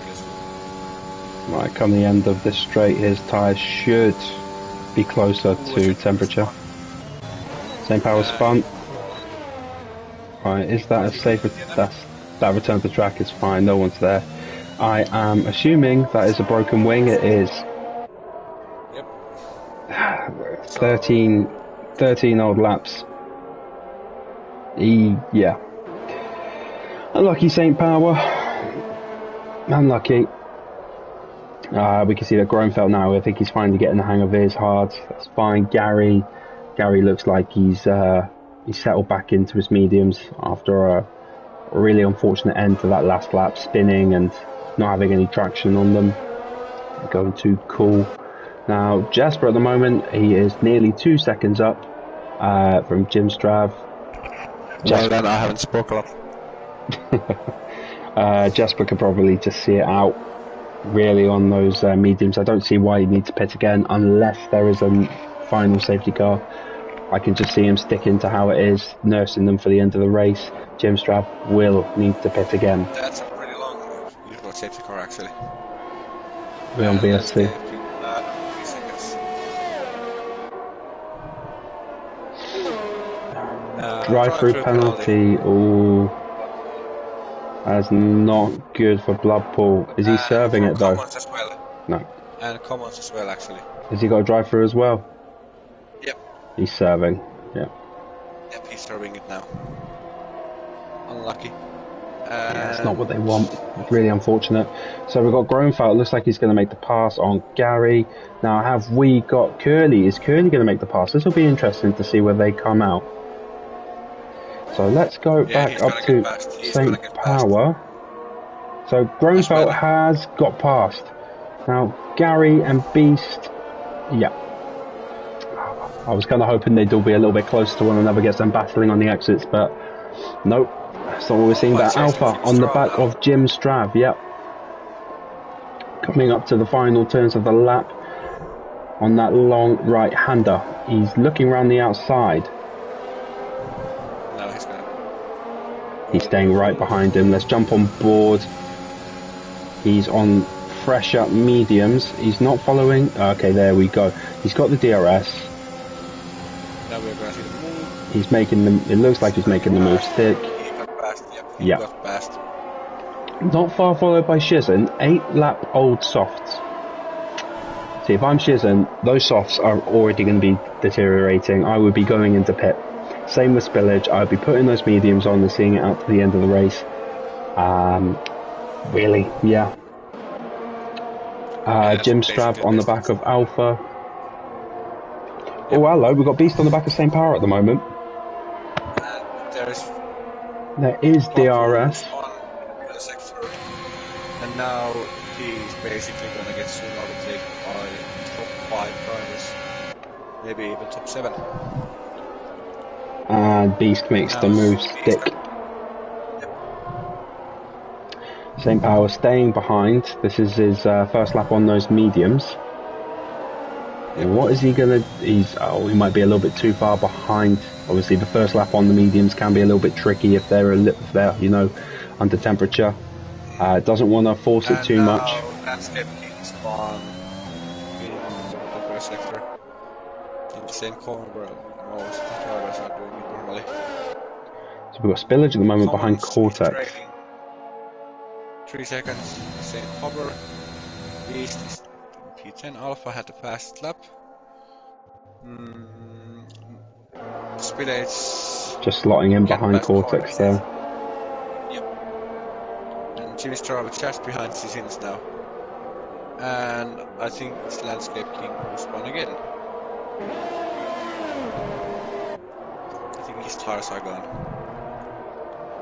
do. Right, come the end of this straight, his tyres should be closer to temperature. Same power spun. Right, is that a safe? That return to track is fine, no one's there. I am assuming that is a broken wing. It is. Yep. 13 old laps. Yeah. Unlucky St. Power. Unlucky. We can see that Grunfeld now. I think he's finally getting the hang of his hard. That's fine. Gary looks like he's settled back into his mediums after a really unfortunate end to that last lap, spinning and not having any traction on them. Going too cool. Now Jasper at the moment, he is nearly 2 seconds up from Jim Strav. Well then, I haven't spoken up. Jasper could probably just see it out really on those mediums. I don't see why he needs to pit again unless there is a final safety car. I can just see him sticking to how it is, nursing them for the end of the race. Jim Strav will need to pit again. That's a pretty long move. You've got safety car actually. We're on VSC. 3 seconds. Drive-through penalty. Ooh. That's not good for Bloodpool. Is he serving it though? Commons as well. No. And Commons as well actually. Has he got a drive-through as well? Yep. He's serving. Yeah. Yep, he's serving it now. Unlucky. Yeah, that's not what they want. Really unfortunate. So we've got Grunfeld. Looks like he's going to make the pass on Gary. Now have we got Curly? Is Curly going to make the pass? This will be interesting to see where they come out. So let's go back up to St. Power. So Grunfeld has got past. Now Gary and Beast, yeah. I was kind of hoping they'd all be a little bit closer to one another, get them battling on the exits, but nope. That's not what we're seeing. That Alpha on the back of Jim Strav, yep. Coming up to the final turns of the lap on that long right-hander. He's looking around the outside. No, he's staying right behind him. Let's jump on board. He's on fresher mediums. He's not following. Okay, there we go. He's got the DRS. Now we're going to see the move. He's making them. It looks like he's making the move stick. He got past. Not far followed by Shizen. 8-lap old softs. See, if I'm Shizen, those softs are already going to be deteriorating. I would be going into pit. Same with spillage. I would be putting those mediums on and seeing it out to the end of the race. Really, yeah. Jim Strav on the back of Alpha. Oh, hello. We've got Beast on the back of St. Power at the moment. There is DRS. And now he's basically going to get soon overtaken by top 5 drivers. Maybe even top 7. And Beast makes the move stick. St. Power staying behind. This is his first lap on those mediums. What is he going to... he might be a little bit too far behind. Obviously, the first lap on the mediums can be a little bit tricky if they're under temperature. Doesn't want to force it too much. Landscape is on in the first sector. In the same corner where most drivers are doing it normally. So we've got Spillage at the moment behind Cortex. 3 seconds, same cover. Beast is P10. Alpha had the fast lap. Spillage just slotting in behind Cortex there. Yep. And Jimmy Strav just behind Sissins now. And I think it's Landscape King who spun again. I think his tires are gone.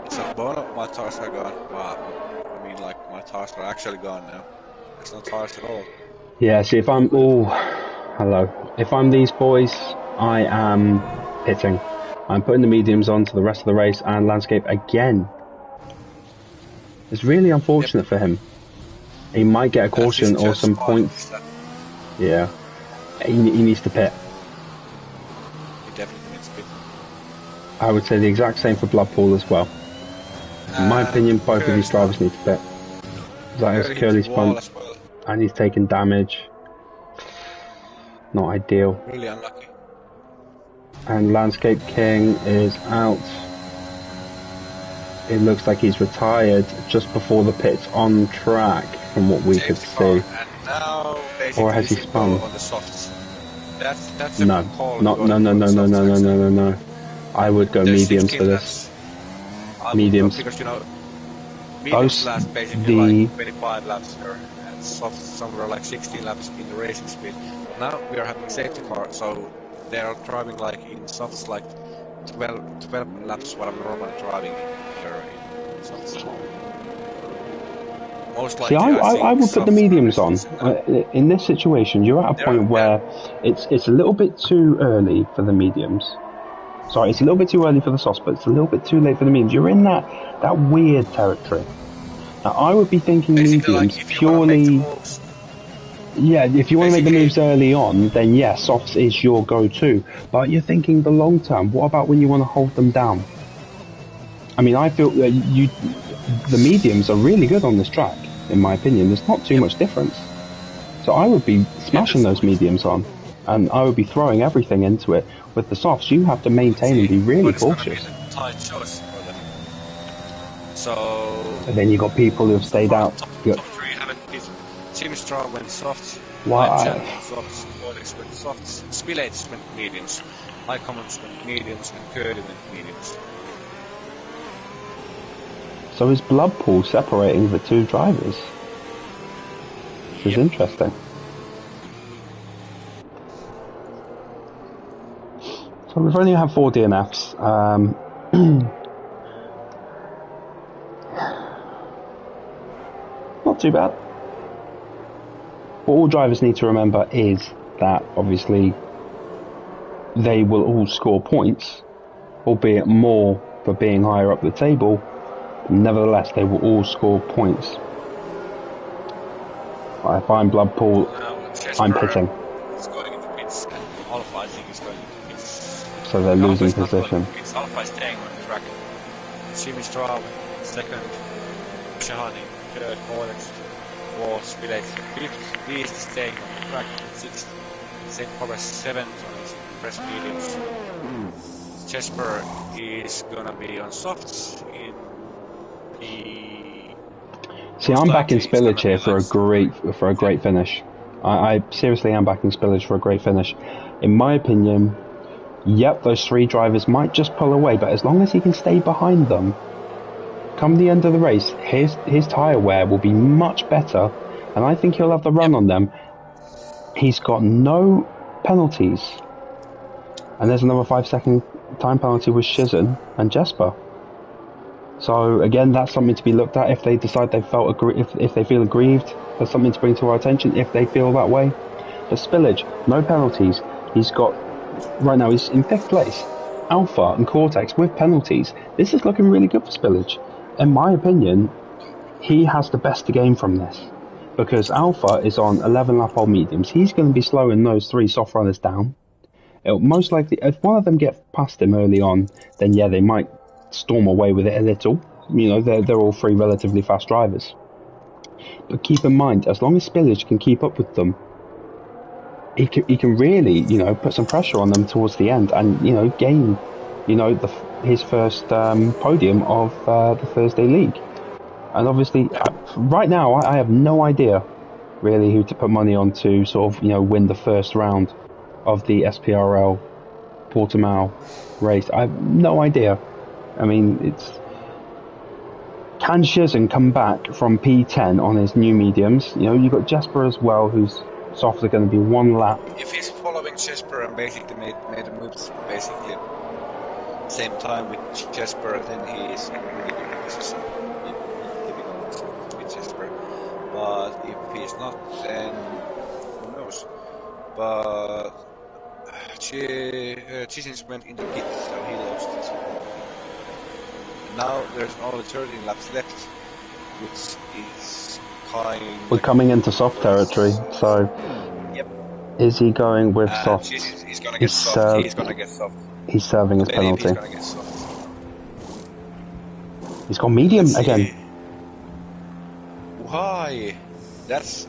It's a bono, my tires are gone. Wow. I mean, like, my tires are actually gone now. There's no tires at all. Yeah, see, if I'm... Oh, hello. If I'm these boys, I am pitting. I'm putting the mediums on to the rest of the race, and Landscape again. It's really unfortunate for him. He might get a caution or some points. Yeah. He needs to pit. He definitely needs to pit. I would say the exact same for Bloodpool as well. In my opinion, both of these drivers need to pit. That is Curly's spun, and he's taking damage. Not ideal. Really unlucky. And Landscape King is out. it looks like he's retired just before the pit's on track, from what we could Safety car, see. and now Or basically has he should go spun? on the softs. That's a No, call not going no no on the no no softs no no actually. no no no. I would go There's mediums 16 for this. laps. I would go Mediums. because mediums Those last basically like 25 laps there, and softs somewhere like 16 laps in the racing speed. But now we are having safety car, so they are driving like in softs like 12 laps what I'm normally driving here in softs. Most See, likely, I I think would put the softs mediums are on. missing now. In this situation, you're at a point where it's a little bit too early for the mediums. Sorry, it's a little bit too early for the softs, but it's a little bit too late for the mediums. You're in that weird territory. Now, I would be thinking Basically, like mediums if you want to make the purely. moves, Yeah, if you want to make the basically, moves early on, then yeah, softs is your go-to. But you're thinking the long term. What about when you want to hold them down? I mean, I feel that the mediums are really good on this track, in my opinion. There's not too much difference. So I would be smashing those mediums on, and I would be throwing everything into it. With the softs, you have to maintain and be really what is going to be cautious. the tight choice for them. So, And then you got people who have stayed far out. top three haven't been. Jimmy Straw went soft, Live Chan Why? went softs, Codex went softs, Spillates went mediums, My Commons went mediums, and Curdy went mediums. So is blood pool separating the two drivers? This is interesting. So we've only had 4 DNFs. Not too bad. What all drivers need to remember is that obviously they will all score points, albeit more for being higher up the table. Nevertheless, they will all score points. If I'm blood pool, I'm pitting. It's going into pits, and Alpha I think is going into pits. So they're losing position. Alpha is staying on the track. Jimmy Straub second, Shahani third, Codex fourth, Spillates fifth. He is staying on the track. Sixth, St. Cobra seventh on his press mediums. Jesper is gonna be on softs in P. See, I'm backing Spillage here for a great finish. I seriously am backing Spillage for a great finish. In my opinion, yep, those 3 drivers might just pull away, but as long as he can stay behind them, come the end of the race, his tyre wear will be much better, and I think he'll have the run on them. He's got no penalties, and there's another 5-second time penalty with Shizen and Jesper. So again, that's something to be looked at if they decide they felt if they feel aggrieved. There's something to bring to our attention if they feel that way. But Spillage, no penalties. He's got right now. He's in 5th place. Alpha and Cortex with penalties. This is looking really good for Spillage. In my opinion, he has the best to gain from this because Alpha is on 11 lap old mediums. He's going to be slowing those 3 soft runners down. It'll most likely, if one of them get past him early on, then yeah, they might storm away with it a little. You know, they're all 3 relatively fast drivers. But keep in mind, as long as Spillage can keep up with them, he can really, you know, put some pressure on them towards the end and, you know, gain, you know, his first podium of the Thursday League. And obviously, right now, I have no idea really who to put money on to sort of, you know, win the first round of the SPRL Portimao race. I have no idea. I mean, can Shizen come back from P10 on his new mediums? You know, you've got Jesper as well, whose softs are going to be 1 lap. If he's following Jesper and basically made a move basically same time with Jesper, then he is in a really good position. With Jesper. But if he's not, then who knows? But Chisins went into pit, so he lost it. Now there's only 13 laps left, which is kind. We're coming into soft territory, so yep. Is he going with soft? He's gonna get soft. He's gonna get soft. He's serving his penalty. He's gonna get soft. He's got medium again. Why? That's.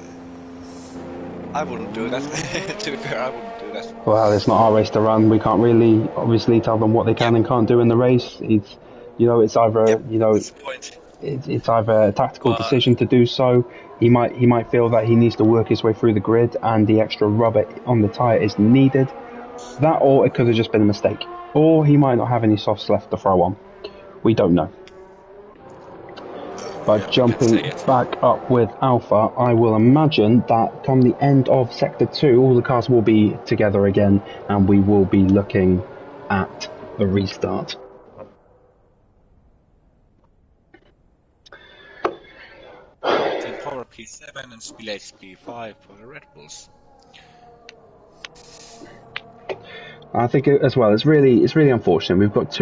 I wouldn't do that. To be fair, I wouldn't do that. Well, it's not our race to run. We can't really, obviously, tell them what they can and can't do in the race. You know, it's either Yep, that's the point. it's either a tactical But decision to do so. He might feel that he needs to work his way through the grid, and the extra rubber on the tire is needed. That, or it could have just been a mistake, or he might not have any softs left to throw on. We don't know. But yeah, we can't say jumping it. back up with Alpha, I will imagine that come the end of Sector 2, all the cars will be together again, and we will be looking at the restart. Team Power P7 and Spillage P5 for the Red Bulls. I think as well, it's really unfortunate. We've got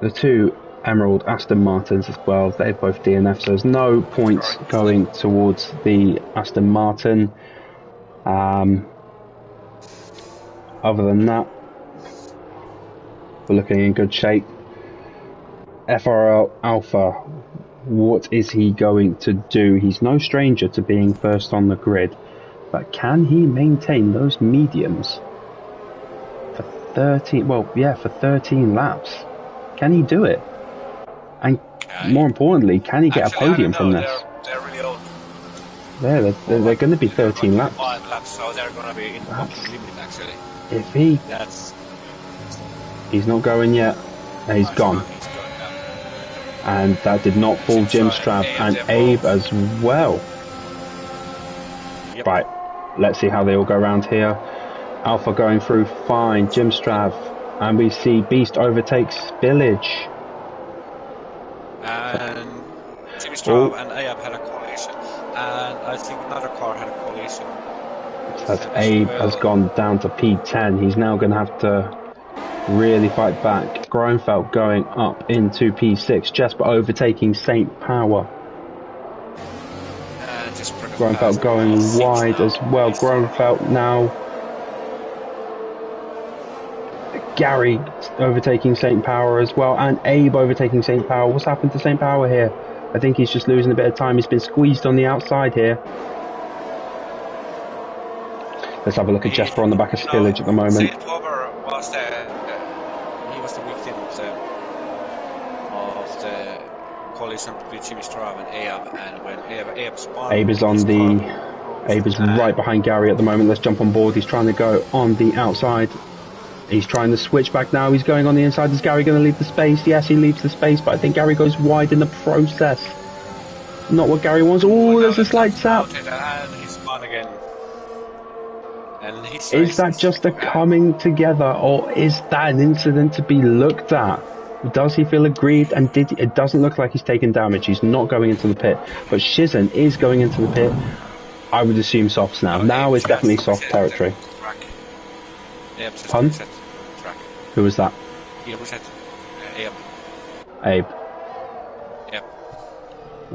the two Emerald Aston Martins as well. They're both DNF, so there's no points going towards the Aston Martin. Other than that, we're looking in good shape. SPRL Alpha, what is he going to do? He's no stranger to being first on the grid, but can he maintain those mediums for 13? Well, yeah, for 13 laps. Can he do it? And more importantly, can he get a podium from this? They're really old. Yeah, they're going to be 13 laps. 5 laps, so they're going to be in the bottom limit actually. If he's not going yet, he's gone. And that did not fall Jim Strav and Abe as well. Yep. Right, let's see how they all go around here. Alpha going through fine, Jim Strav, and we see Beast overtakes Spillage. And Jimmy Straub and Abe had a collision, and I think another car had a collision. As Abe has gone down to P10, he's now going to have to really fight back. Grunfeld going up into P6, Jesper overtaking St. Power. Grunfeld going wide as well. Grunfeld now. Gary overtaking St. Power as well, and Abe overtaking St. Power. What's happened to St. Power here? I think he's just losing a bit of time. He's been squeezed on the outside here. Let's have a look at Jesper on the back of Spillage at the moment. St. Power was he was the victim of the collision between Jimmy Straub and Abe, and when Abe spun, Abe is right behind Gary at the moment. Let's jump on board. He's trying to go on the outside. He's trying to switch back now. He's going on the inside. Is Gary going to leave the space? Yes, he leaves the space, but I think Gary goes wide in the process. Not what Gary wants. Oh, there's a slight tap. And he's spun again. And is that just a coming together, or is that an incident to be looked at? Does he feel aggrieved? And it doesn't look like he's taken damage. He's not going into the pit. But Shizen is going into the pit. I would assume softs now. Now it's definitely soft territory. Pun? Who was that? Abe. Yep.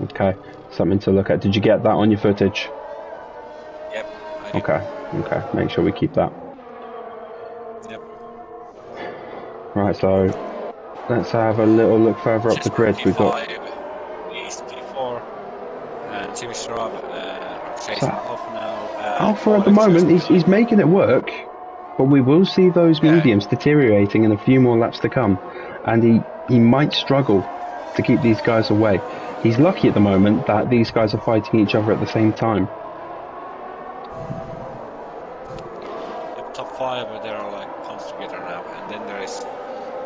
Okay, something to look at. Did you get that on your footage? Yep. Okay, make sure we keep that. Yep. Right, so let's have a little look further up the grid. We've got East P4 and Jimmy Straub facing off now. Alpha at the moment, he's making it work. But we will see those mediums deteriorating in a few more laps to come, and he might struggle to keep these guys away. He's lucky at the moment that these guys are fighting each other at the same time. The top 5 they are like punched together now, and then there is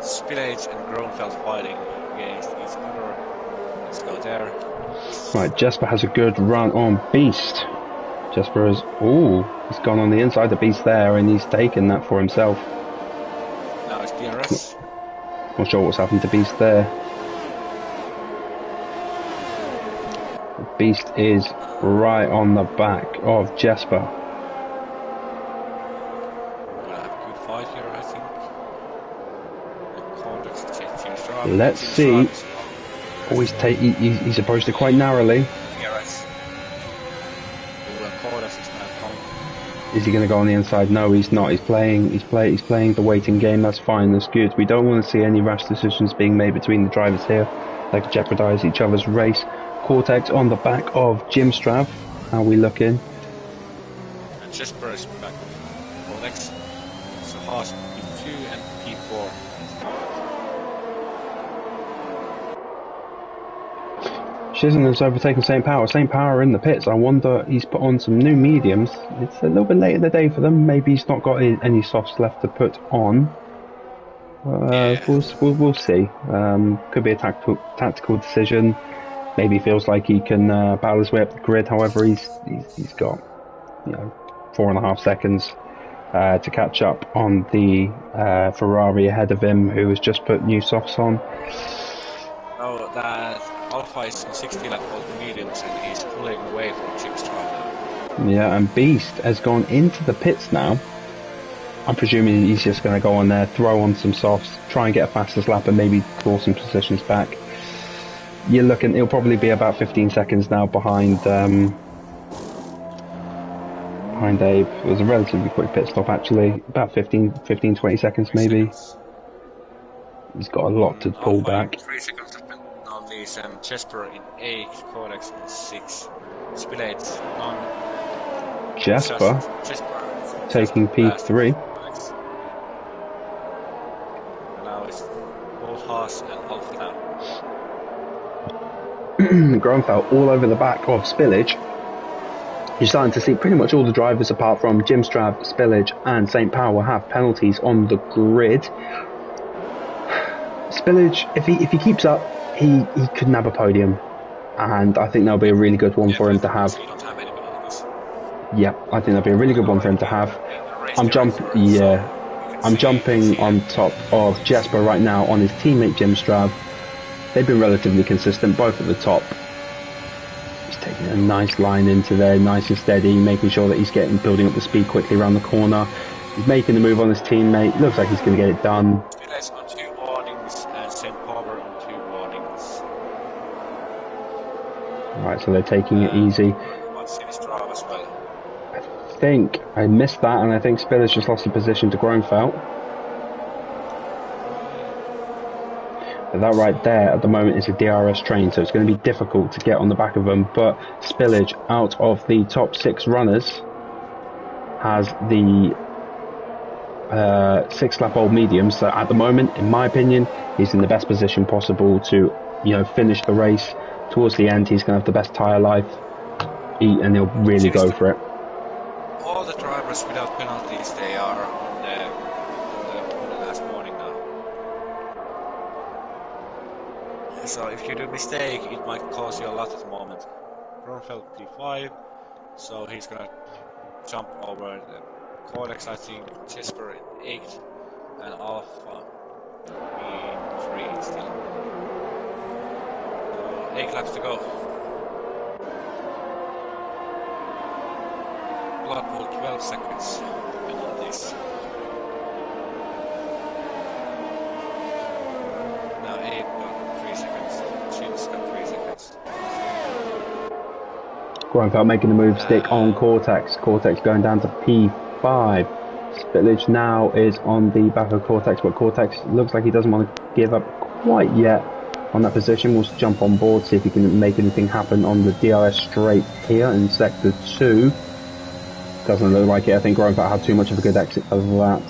Spillage and Grunfeld fighting against each other. Let's go there. Right, Jesper has a good run on Beast. Jesper has, he's gone on the inside, the Beast there, and he's taken that for himself. Now it's DRS. Not sure what's happened to Beast there. Beast is right on the back of Jesper. We'll have a good fight here, I think. Let's see. He's approached it quite narrowly. Is he going to go on the inside? No, he's not. He's playing the waiting game. That's fine. That's good. We don't want to see any rash decisions being made between the drivers here. They could jeopardise each other's race. Cortex on the back of Jim Strav. How are we looking? And Jesper back. Cortex. So Haas P2 and P4. Shizen has overtaken St. Power. St. Power in the pits. I wonder he's put on some new mediums. It's a little bit late in the day for them. Maybe he's not got any softs left to put on. Yeah. We'll see. Could be a tactical decision. Maybe feels like he can battle his way up the grid. However, he's got 4.5 seconds to catch up on the Ferrari ahead of him, who has just put new softs on. So that Alpha is on 60 lap old mediums and he's pulling away from Jim Straub now. Yeah, and Beast has gone into the pits now. I'm presuming he's just going to go on there, throw on some softs, try and get a fastest lap and maybe claw some positions back. You're looking, he'll probably be about 15 seconds now behind Abe. It was a relatively quick pit stop actually, about 15-20 seconds maybe. He's got a lot to pull back. 3 seconds left on these, Jesper in 8, Codex in 6, Spillage on Jesper taking P3. And now it's both Haas and Alpha now. Gronfeld all over the back of Spillage. You're starting to see pretty much all the drivers apart from Jim Straub, Spillage and St. Power have penalties on the grid. Spillage, if he keeps up, he could nab a podium, and I think that'll be a really good one for him to have. Yeah, I think that'll be a really good one for him to have. I'm jumping on top of Jesper right now on his teammate Jim Straub. They've been relatively consistent, both at the top. He's taking a nice line into there, nice and steady, making sure that he's building up the speed quickly around the corner. He's making the move on his teammate. Looks like he's going to get it done. Spillage on 2 warnings and St. Power on 2 warnings. Right, so they're taking it easy. As well. I think I missed that, and I think Spillage just lost the position to Gronfeld. But that right there at the moment is a DRS train, so it's going to be difficult to get on the back of them. But Spillage, out of the top 6 runners, has the 6 lap old medium. So at the moment, in my opinion, he's in the best position possible to finish the race. Towards the end, he's going to have the best tyre life, and he'll really go for it. All the drivers without penalties, they are on the last warning now. So if you do a mistake, it might cost you a lot at the moment. Gronfeld P5, so he's gonna jump over the Codex, I think, Jesper in 8, and Alpha in 3 still. 8 laps to go. Bloodpool 12 seconds penalties. Now 8 got 3 seconds. Jim's got 3 seconds. Gronfeld making the move, stick on Cortex. Cortex going down to P5. Spillage now is on the back of Cortex, but Cortex looks like he doesn't want to give up quite yet on that position. We'll jump on board, see if he can make anything happen on the DRS straight here in sector 2. Doesn't look like it. I think Gronfeld had too much of a good exit for that.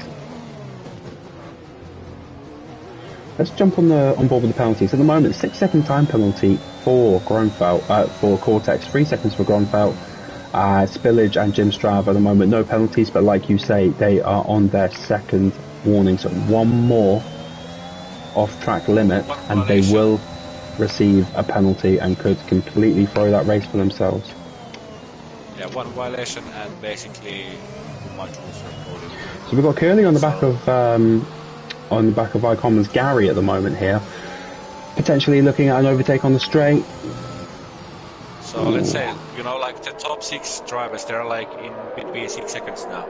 Let's jump on board with the penalties. At the moment, 6-second time penalty for Gronfeld, for Cortex, 3 seconds for Gronfeld. Spillage and Jim Straub at the moment, no penalties, but like you say, they are on their second warning. So one more off-track limit, and they will receive a penalty and could completely throw that race for themselves. Yeah, 1 violation and basically might lose their podium. So we've got Curly on the back of iCommon's Gary at the moment here, potentially looking at an overtake on the straight. So let's say, like the top 6 drivers, they're like in between 6 seconds now.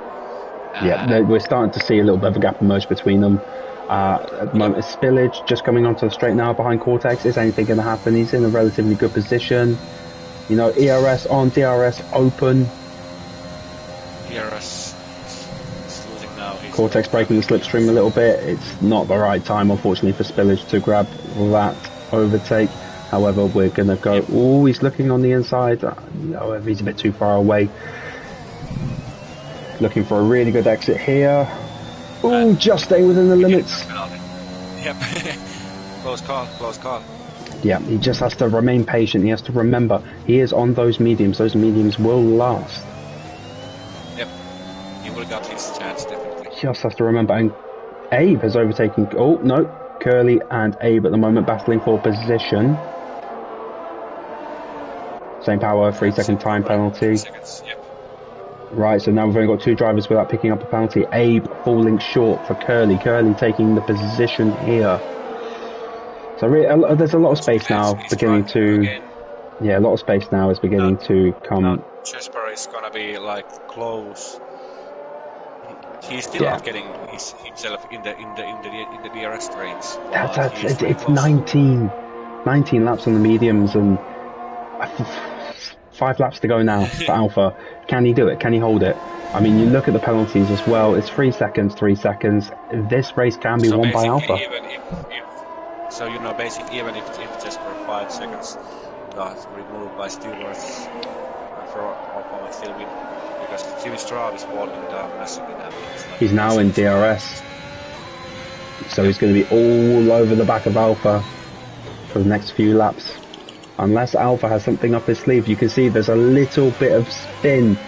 Yeah, we're starting to see a little bit of a gap emerge between them. At the moment, Spillage just coming onto the straight now behind Cortex. Is anything going to happen? He's in a relatively good position. ERS on, DRS open. ERS is losing now. Cortex breaking the slipstream a little bit. It's not the right time, unfortunately, for Spillage to grab that overtake. However, we're going to go... Oh, he's looking on the inside. However, he's a bit too far away. Looking for a really good exit here. Oh, just staying within the limits. Yep. Close call, close call. Yeah, he just has to remain patient. He has to remember he is on those mediums. Those mediums will last. Yep, he will got his chance definitely. Just has to remember. And Abe has overtaken. Oh no, Curly and Abe at the moment battling for position. Same power, 3-second time penalty. 3 seconds, yep. Right, so now we've only got 2 drivers without picking up a penalty. Abe falling short for Curly. Curly taking the position here. So there's a lot of space now beginning to... Again. Yeah, a lot of space now is beginning to come... Now Jesper is gonna be like close. He's still not getting himself in the DRS range. It's 19 laps on the mediums and 5 laps to go now for Alpha. Can he do it? Can he hold it? I mean, you look at the penalties as well. It's 3 seconds, 3 seconds. This race can be won by Alpha. Basically, even if just for 5 seconds got removed by stewards, for Alpha might still win because Jimmy Straub is falling down massively now. He's now in DRS, so he's going to be all over the back of Alpha for the next few laps. Unless Alpha has something up his sleeve. You can see there's a little bit of spin.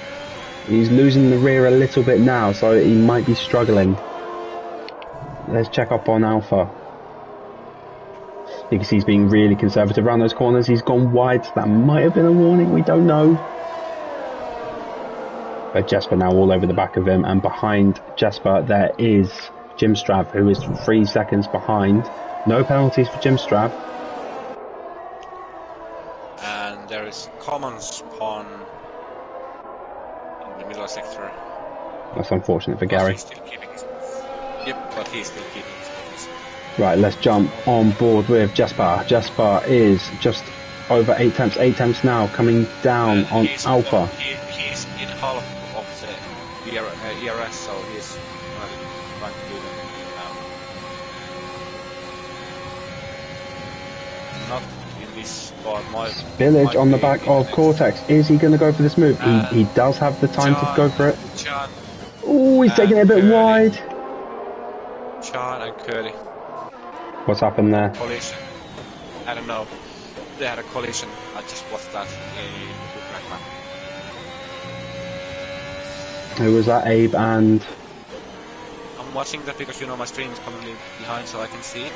He's losing the rear a little bit now, so he might be struggling. Let's check up on Alpha. You can see he's being really conservative around those corners. He's gone wide, so that might have been a warning, we don't know. But Jesper now all over the back of him, and behind Jesper there is Jim Strav, who is 3 seconds behind. No penalties for Jim Strav. And there is common spawn in the middle sector. That's unfortunate for Gary. He's still keeping his... Yep, but he's still keeping his focus. Right, let's jump on board with Jesper. Jesper is just over 8 tenths. 8 tenths now, coming down on Alpha. He's in half of the ERS, so he's trying to do that. Not in this spot. Spillage on the back of Cortex. Is he going to go for this move? He does have the time to go for it. Oh, he's taking it a bit wide. John and Curly. What's happened there? Collision. I don't know. They had a collision. I just watched that in the track map. Who was that? Abe and... I'm watching that because my stream is coming behind so I can see it.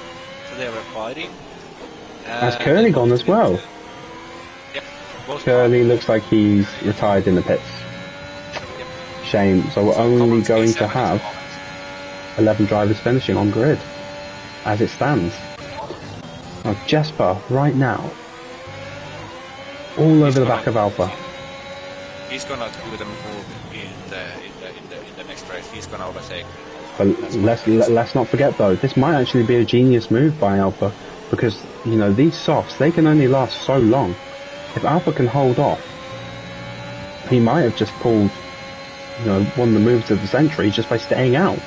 So they were fighting. Has Curly gone as well? Yep. Curly looks like he's retired in the pits. Yep. Shame. So we're only going to have 11 drivers finishing on grid as it stands. Now Jesper right now all over the back of Alpha. He's gonna do the move in the next race. He's gonna overtake. But let's not forget though, this might actually be a genius move by Alpha, because these softs, they can only last so long. If Alpha can hold off, he might have just pulled one of the moves of the century just by staying out,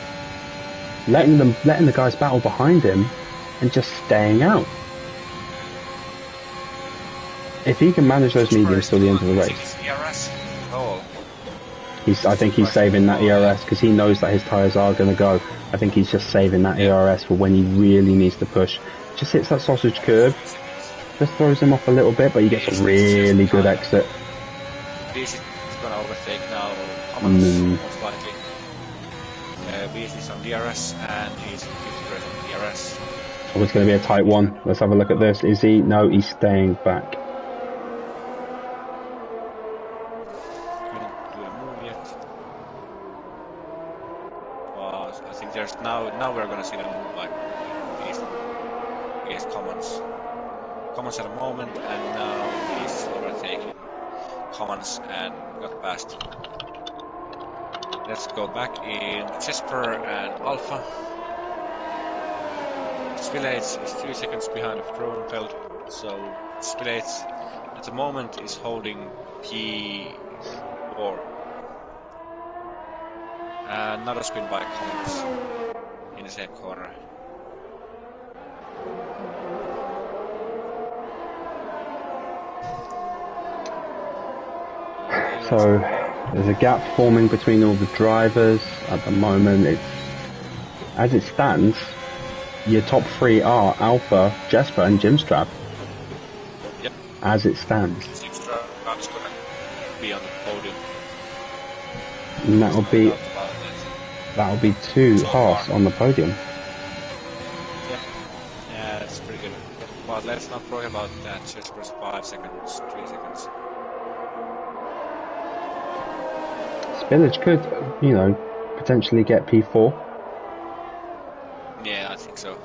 letting the guys battle behind him and just staying out. If he can manage those mediums till the end of the race, I think he's saving that ERS because he knows that his tyres are going to go. I think he's just saving that ERS for when he really needs to push. Just hits that sausage curb, just throws him off a little bit, but he gets a really good exit. Beast is going to overtake now, most likely. Beast is on DRS and he's 50% on DRS. Oh, it's going to be a tight one. Let's have a look at this. Is he? No, he's staying back. I think there's now we're gonna see them move like Beast Commons at the moment, and now he's overtaking Commons and got past. Let's go back in Jesper and Alpha. Spillage is 3 seconds behind of Kronfeld, so Spillage at the moment is holding P4. Another spin by Collins in the same corner. So there's a gap forming between all the drivers at the moment. As it stands, your top 3 are Alpha, Jesper and Jimstrap. as it stands. Six drivers gonna be on the podium. And that'll be two So Haas far. on the podium. Yeah, that's pretty good. But let's not talk about that. Just for 5 seconds, 3 seconds. Spillage could, you know, potentially get P4. Yeah, I think so.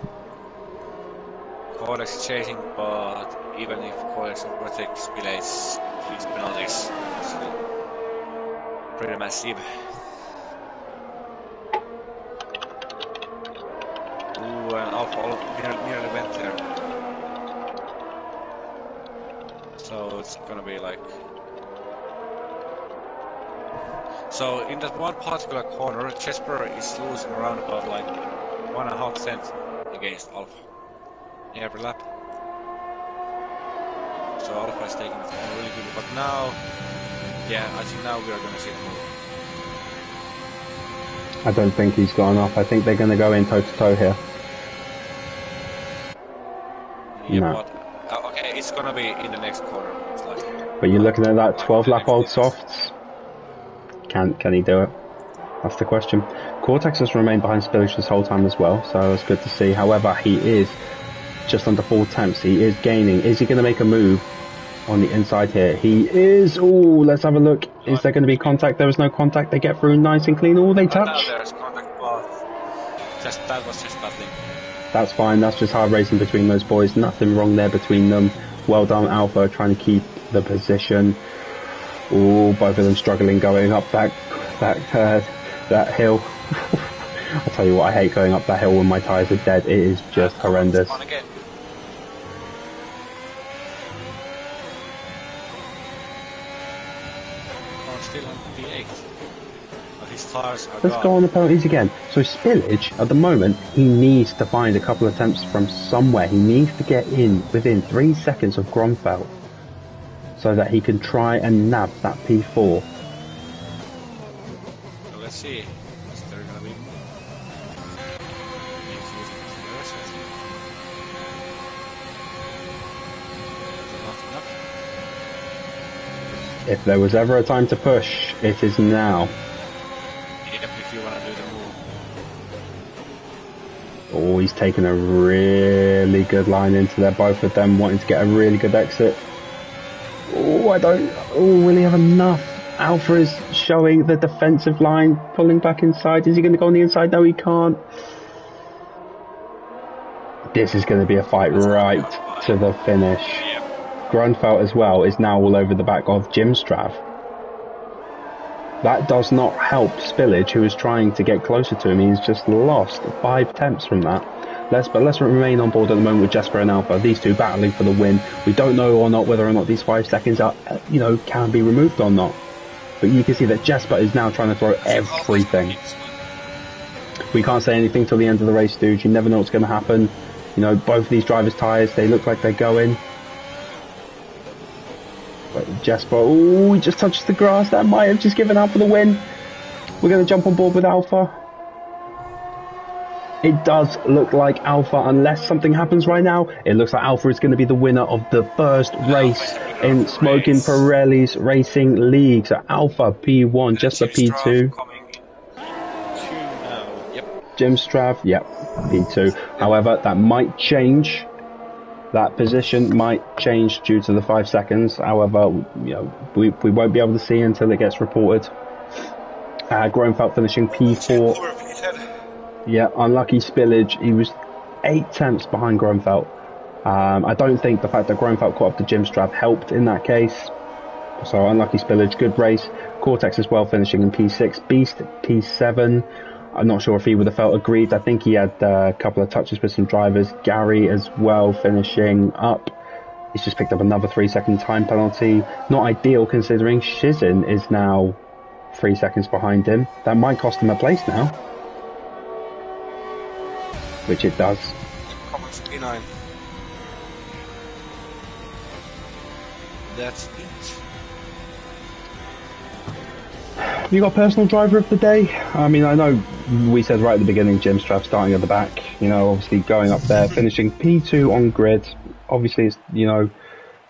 Codex is chasing, but even if Codex protects Spillage, his penalties are still pretty massive. Ooh, and Alpha nearly went there. So it's gonna be like... So in that one particular corner, Jesper is losing around about like 1.5 cents against Alpha every lap. So Alpha is taking it really good, but now, yeah, I think now we are gonna see the move. I don't think he's gone off. I think they're going to go in toe to toe here. Yeah, No. but okay, it's gonna be in the next corner, most likely. But you're looking at that 12 lap old softs. Can he do it? That's the question. Cortex has remained behind Spillage this whole time as well, so it's good to see. However, he is just under 4 tenths. He is gaining. Is he going to make a move on the inside here? He is. Ooh, let's have a look. Is there going to be contact? There is no contact. They get through nice and clean. Oh, they touch. Now there's contact, but that was just battling. That's fine. That's just hard racing between those boys. Nothing wrong there between them. Well done, Alpha, trying to keep the position. Ooh, both of them struggling going up that hill. I tell you what, I hate going up that hill when my tyres are dead. It is just horrendous. Still on P8. But his tires are Let's go on the penalties again. So Spillage, at the moment, he needs to find a couple of attempts from somewhere. He needs to get in within 3 seconds of Gromfeld so that he can try and nab that P4. So let's see. Is there gonna be If there was ever a time to push, it is now. Yep, if you wanna do the move. Oh, he's taken a really good line into there, both of them wanting to get a really good exit. Oh, will he have enough? Alpha is showing the defensive line, pulling back inside. Is he going to go on the inside? No, he can't. This is going to be a fight right to the finish. Grunfeld as well is now all over the back of Jimstrav. That does not help Spillage, who is trying to get closer to him. He's just lost 5 tenths from that. Let's remain on board at the moment with Jesper and Alpha. These two battling for the win. We don't know or not whether or not these 5 seconds are, can be removed or not. But you can see that Jesper is now trying to throw everything. We can't say anything till the end of the race, dude. You never know what's going to happen. Both of these drivers' tyres, they look like they're going. But Jesper, he just touches the grass. That might have just given Alpha the win. We're going to jump on board with Alpha. It does look like Alpha, unless something happens right now, it looks like Alpha is going to be the winner of the first race in Smoking Pirelli's Racing League. So Alpha P1, Jesper P2. Jim Strav, yep, P2. However, that might change. That position might change due to the 5 seconds. However, we won't be able to see until it gets reported. Gromfeld finishing P4. Yeah, unlucky Spillage. He was 8 tenths behind Gromfeld. I don't think the fact that Gromfeld caught up to Jimstrav helped in that case. So unlucky Spillage, good race. Cortex as well finishing in P6. Beast P7. I'm not sure if he would have felt aggrieved. I think he had a couple of touches with some drivers. Gary as well finishing up. He's just picked up another 3-second time penalty. Not ideal considering Shizin is now 3 seconds behind him. That might cost him a place now. Which it does. P9. That's it. You got personal driver of the day? I mean, I know we said right at the beginning, Jim Strav starting at the back, obviously going up there, finishing P2 on grid. Obviously, it's,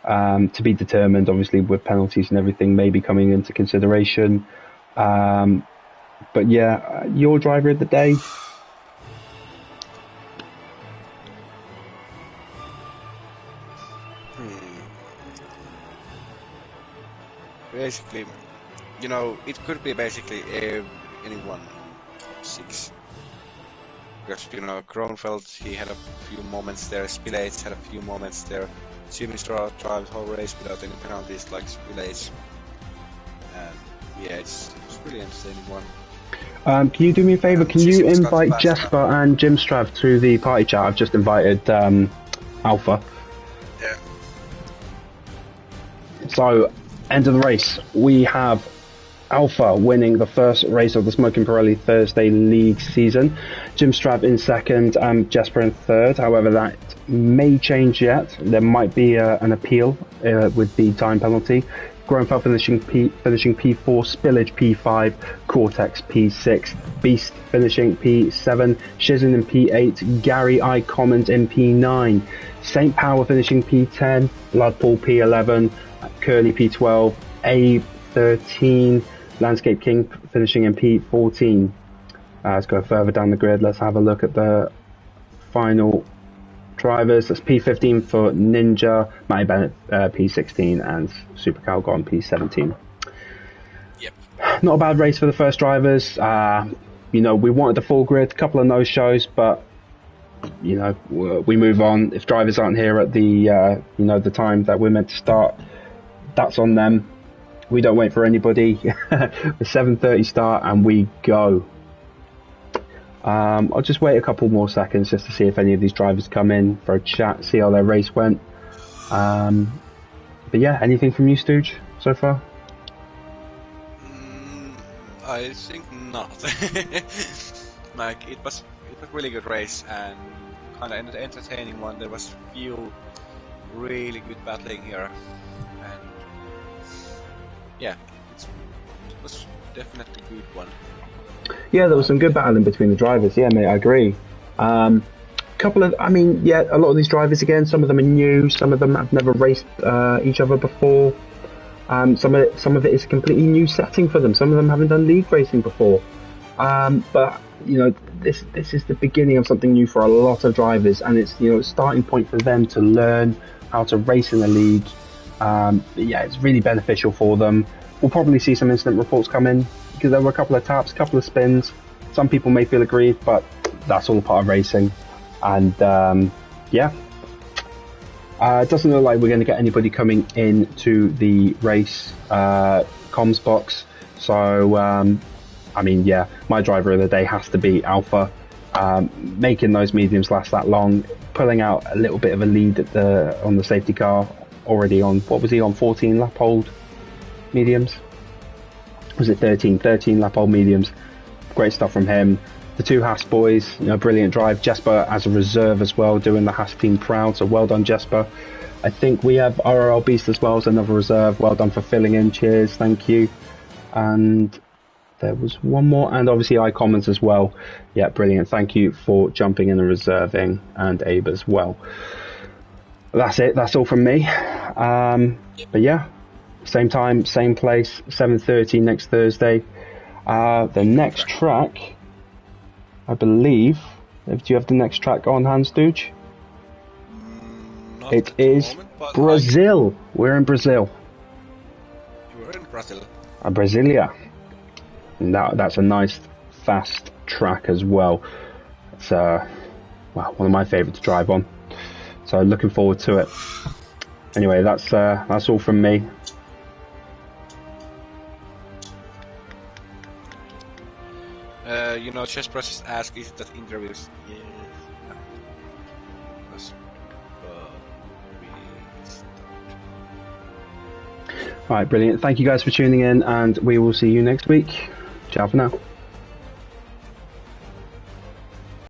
to be determined, obviously, with penalties and everything maybe coming into consideration. But yeah, your driver of the day? Basically, it could be basically anyone top 6. Because, Kronfeld, he had a few moments there, Spillates had a few moments there, Simistra drives whole race without any penalties like Spillates. And yeah, it's really entertaining one. Can you do me a favour? Can you invite Jesper and Jim Strav to the party chat? I've just invited Alpha. Yeah. So, end of the race. We have Alpha winning the first race of the Smoking Pirelli Thursday League season. Jim Strav in second and Jesper in third. However, that may change yet. There might be an appeal with the time penalty. Groenfeld finishing P4, Spillage P5, Cortex P6, Beast finishing P7, Shizen in P8, Gary I. Commons in P9, St. Power finishing P10, Bloodpool P11, Curly P12, Abe 13, Landscape King finishing in P14. Let's go further down the grid. Let's have a look at the final drivers. That's P15 for Ninja, Matty Bennett P16, and Super Calgon P17. Yep. Not a bad race for the first drivers. We wanted the full grid, a couple of no-shows, but we move on. If drivers aren't here at the the time that we're meant to start, that's on them. We don't wait for anybody. The 7:30 start and we go. I'll just wait a couple more seconds just to see if any of these drivers come in for a chat, see how their race went. But yeah, anything from you, Stooge, so far? I think not. Like it was a really good race and kind of an entertaining one. There was few really good battling here, and yeah, it was definitely a good one. Yeah, there was some good battling between the drivers. Yeah, mate, I agree. A lot of these drivers, again, some of them are new, some of them have never raced each other before. Some of it is a completely new setting for them. Some of them haven't done league racing before. But this is the beginning of something new for a lot of drivers, and it's a starting point for them to learn how to race in the league. Yeah, it's really beneficial for them. We'll probably see some incident reports come in, because there were a couple of taps, a couple of spins. Some people may feel aggrieved, but that's all part of racing. And yeah, it doesn't look like we're going to get anybody coming into the race comms box. So yeah, my driver of the day has to be Alpha. Making those mediums last that long, pulling out a little bit of a lead on the safety car, already on, what was he on, 14 lap old mediums? Was it 13 lap old mediums? Great stuff from him. The two Haas boys, brilliant drive. Jesper as a reserve as well, doing the Haas team proud, so well done, Jesper. I think we have RRL Beast as well as another reserve. Well done for filling in, cheers, thank you. And there was one more, and obviously iCommons as well. Yeah, brilliant, thank you for jumping in and reserving, and Abe as well. That's it, that's all from me. But yeah, same time, same place, 7:30 next Thursday. The next track, I believe, do you have the next track on hand, Stooge? It is Brazil. We're in Brazil. You're in Brazil. Brasilia. And that's a nice, fast track as well. It's one of my favourites to drive on. So looking forward to it. Anyway, that's all from me. Chess Press asked, is that interviews? Yes. Alright, brilliant. Thank you guys for tuning in, and we will see you next week. Ciao for now.